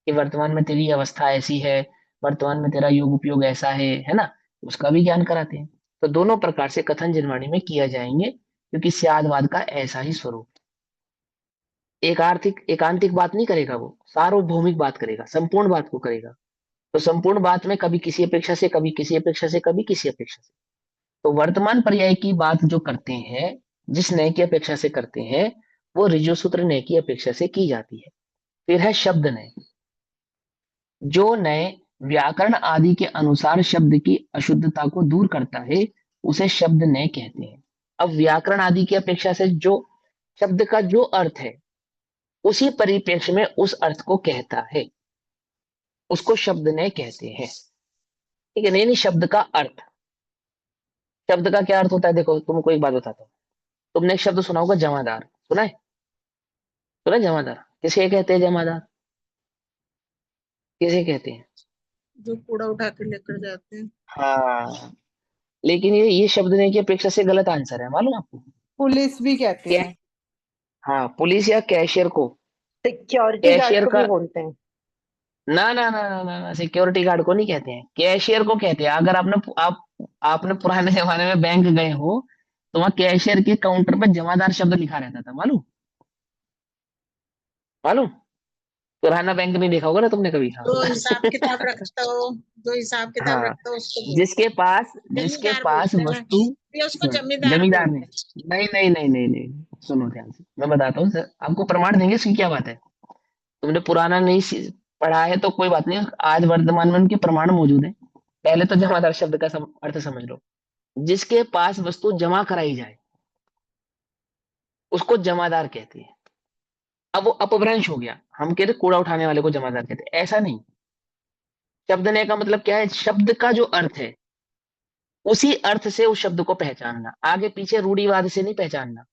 कि वर्तमान में तेरी अवस्था ऐसी है, वर्तमान में तेरा योग उपयोग ऐसा है ना? उसका भी ज्ञान कराते हैं। तो दोनों प्रकार से कथन जिनवाणी में किया जाएंगे, क्योंकि स्यादवाद का ऐसा ही स्वरूप। एक आर्थिक एकांतिक बात नहीं करेगा, वो सार्वभौमिक बात करेगा, संपूर्ण बात को करेगा। तो संपूर्ण बात में कभी किसी अपेक्षा से, कभी किसी अपेक्षा से, कभी किसी अपेक्षा से। तो वर्तमान पर्याय की बात जो करते हैं, जिस नय की अपेक्षा से करते हैं, वो ऋजु सूत्र नय की अपेक्षा से की जाती है। फिर है शब्द नय। जो नय व्याकरण आदि के अनुसार शब्द की अशुद्धता को दूर करता है, उसे शब्द नय कहते हैं। अब व्याकरण आदि की अपेक्षा से जो शब्द का जो अर्थ है, उसी परिप्रेक्ष्य में उस अर्थ को कहता है, उसको शब्द नय कहते हैं। ठीक है? नहीं नहीं, शब्द का अर्थ, शब्द का क्या अर्थ होता है? देखो तुमको एक बात बताता हूँ। तुमने एक शब्द सुना होगा जमादार, सुना है? सुना है जमादार? किसे कहते हैं जमादार? किसे कहते हैं? जो कूड़ा उठा के लेकर जाते हैं। हाँ, लेकिन ये शब्द नहीं की अपेक्षा से गलत आंसर है, मालूम आपको? पुलिस भी कहते क्या? हैं। हाँ, पुलिस या कैशियर को, सिक्योरिटी गार्ड कैशियर को भी का, बोलते हैं। ना ना ना ना ना, ना सिक्योरिटी गार्ड को नहीं कहते हैं, कैशियर को कहते हैं। अगर आपने पुराने जमाने में बैंक गए हो, तो वहां कैशियर के काउंटर पर जमादार शब्द लिखा रहता था, मालूम? मालूम? पुराना बैंक नहीं देखा होगा ना तुमने कभी? हाँ। जो हिसाब किताब रखता हो, जो हिसाब किताब हाँ, रखता हो उसको जिसके बोलते हैं। पास जिसके जमींदार पास बोलते हैं, वस्तु, ये उसको जमींदार जमींदार बोलते ने, हैं। नहीं नहीं नहीं नहीं नहीं, सुनो ध्यान से, मैं बताता हूँ सर, आपको प्रमाण देंगे इसकी क्या बात है। तुमने पुराना नहीं पढ़ा है तो कोई बात नहीं, आज वर्तमान में उनके प्रमाण मौजूद है। पहले तो जमादार शब्द का अर्थ समझ लो। जिसके पास वस्तु जमा कराई जाए, उसको जमादार कहते हैं। अब वो अपभ्रंश हो गया, हम कहते कूड़ा उठाने वाले को जमादार कहते, ऐसा नहीं। शब्द ने का मतलब क्या है, शब्द का जो अर्थ है उसी अर्थ से उस शब्द को पहचानना, आगे पीछे रूढ़िवाद से नहीं पहचानना।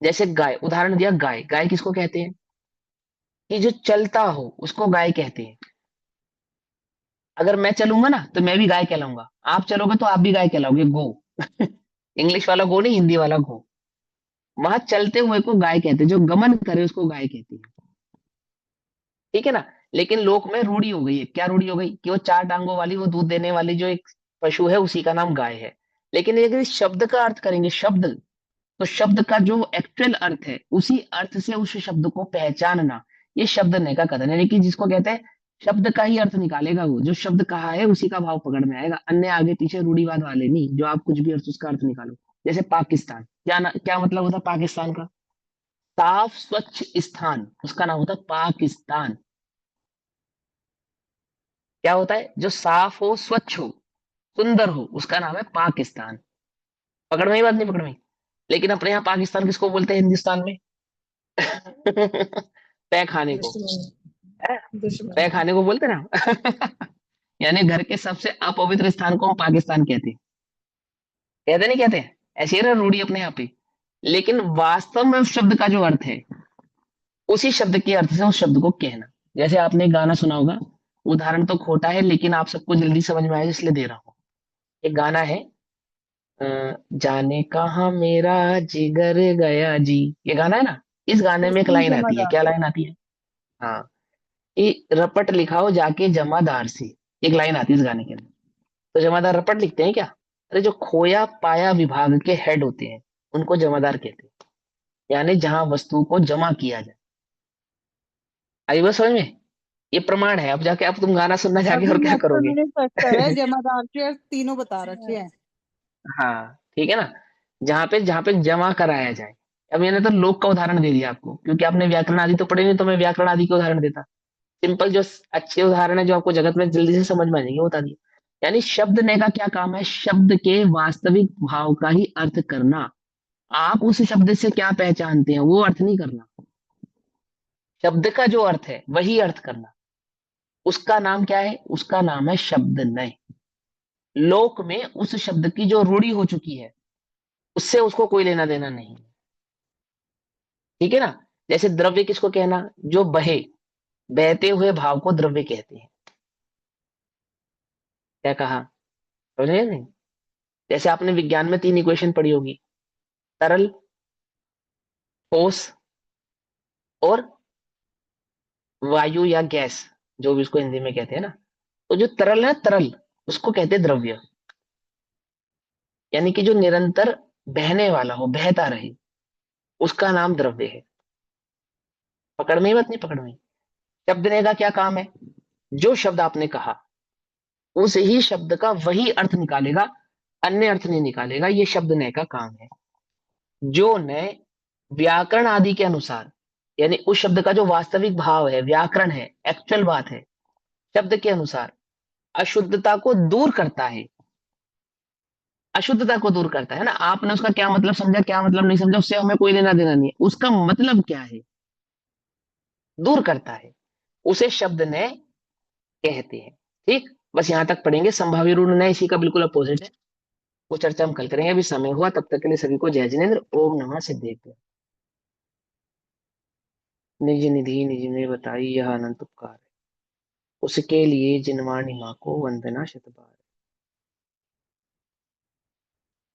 जैसे गाय, उदाहरण दिया, गाय, गाय किसको कहते हैं, कि जो चलता हो उसको गाय कहते हैं। अगर मैं चलूंगा ना तो मैं भी गाय कहलाऊंगा, आप चलोगे तो आप भी गाय कहलाओगे, गो। इंग्लिश वाला गो नहीं, हिंदी वाला गो। वहां चलते हुए को गाय कहते हैं, जो गमन करे उसको गाय कहते हैं, ठीक है ना। लेकिन लोक में रूढ़ी हो गई है, क्या रूढ़ी हो गई, कि वो चार टांगों वाली, वो दूध देने वाली जो एक पशु है उसी का नाम गाय है। लेकिन यदि इस शब्द का अर्थ करेंगे, शब्द, तो शब्द का जो एक्चुअल अर्थ है उसी अर्थ से उस शब्द को पहचानना, ये शब्द ने का कथन है। यानी कि जिसको कहते हैं शब्द का ही अर्थ निकालेगा, वो जो शब्द कहा है उसी का भाव पकड़ में आएगा, अन्य आगे पीछे रूढ़िवाद वाले नहीं, जो आप कुछ भी अर्थ उसका अर्थ निकालो। जैसे पाकिस्तान, क्या मतलब होता है पाकिस्तान का, साफ स्वच्छ स्थान, उसका नाम होता है पाकिस्तान। क्या होता है, जो साफ हो, स्वच्छ हो, सुंदर हो, उसका नाम है पाकिस्तान। पकड़ में ही बात, नहीं पकड़ में ही? लेकिन अपने यहाँ पाकिस्तान किसको बोलते हैं हिंदुस्तान में? तय खाने को, तय खाने को बोलते ना। यानी घर के सबसे अपवित्र स्थान को हम पाकिस्तान कहते हैं, कहते नहीं कहते, ऐसे ही ना रूढ़ी अपने यहाँ पे। लेकिन वास्तव में उस शब्द का जो अर्थ है उसी शब्द के अर्थ से उस शब्द को कहना। जैसे आपने एक गाना सुना होगा, उदाहरण तो खोटा है लेकिन आप सबको जल्दी समझ में आए इसलिए दे रहा हूँ। एक गाना है, जाने कहाँ मेरा जिगर गया जी, ये गाना है ना। इस गाने में एक बिल्कुल लाइन आती है, जमादार। क्या लाइन आती है, हाँ, कि रपट लिखाओ जाके जमादार से, एक लाइन आती है इस गाने के अंदर। तो जमादार रपट लिखते हैं क्या? अरे जो खोया पाया विभाग के हेड होते हैं उनको जमादार कहते हैं, यानी जहां वस्तु को जमा किया जाए। आई बात समझ में? ये प्रमाण है। अब जाके अब तुम गाना सुनना जाके अभी और क्या नेट पर करोगे? मैंने सर्च करा है, जमादार के अर्थ तीनों बता रखे हैं। हाँ ठीक है ना, जहां पे जमा कराया जाए। अब मैंने तो लोक का उदाहरण दे दिया आपको, क्योंकि आपने व्याकरण आदि तो पढ़े नहीं, तो मैं व्याकरण आदि के उदाहरण देता। सिंपल जो अच्छे उदाहरण है जो आपको जगत में जल्दी से समझ में आ जाएंगे, वो बता दिए। यानी शब्द ने का क्या काम है, शब्द के वास्तविक भाव का ही अर्थ करना। आप उस शब्द से क्या पहचानते हैं वो अर्थ नहीं करना, शब्द का जो अर्थ है वही अर्थ करना। उसका नाम क्या है, उसका नाम है शब्द नय। लोक में उस शब्द की जो रूढ़ी हो चुकी है उससे उसको कोई लेना देना नहीं, ठीक है ना। जैसे द्रव्य किसको कहना, जो बहे, बहते हुए भाव को द्रव्य कहते हैं। क्या कहा, समझे नहीं? जैसे आपने विज्ञान में 3 इक्वेशन पढ़ी होगी, तरल, ठोस और वायु या गैस, जो भी इसको हिंदी में कहते हैं ना। तो जो तरल है, तरल, उसको कहते हैं द्रव्य। यानी कि जो निरंतर बहने वाला हो, बहता रहे, उसका नाम द्रव्य है। पकड़ में ही बात, नहीं पकड़ में? शब्द ने का क्या काम है, जो शब्द आपने कहा उस ही शब्द का वही अर्थ निकालेगा, अन्य अर्थ नहीं निकालेगा, ये शब्द नय का काम है। जो नय व्याकरण आदि के अनुसार, यानी उस शब्द का जो वास्तविक भाव है, व्याकरण है, एक्चुअल बात है, शब्द के अनुसार अशुद्धता को दूर करता है। अशुद्धता को दूर करता है ना, आपने उसका क्या मतलब समझा, क्या मतलब नहीं समझा, उससे हमें कोई लेना देना नहीं है, उसका मतलब क्या है, दूर करता है, उसे शब्द ने कहते हैं। ठीक, बस यहां तक पढ़ेंगे। संभावी रूढ़ ने इसी का बिल्कुल अपोजिट है, वो चर्चा हम कल करेंगे। अभी समय हुआ, तब तक के लिए सभी को जय जिनेन्द्र, ओम नमः सिद्धेश्वर। निज निधि निज ने बताई यह अनंत उपकार है, उसके लिए जिनवाणी माँ को वंदना शत बार।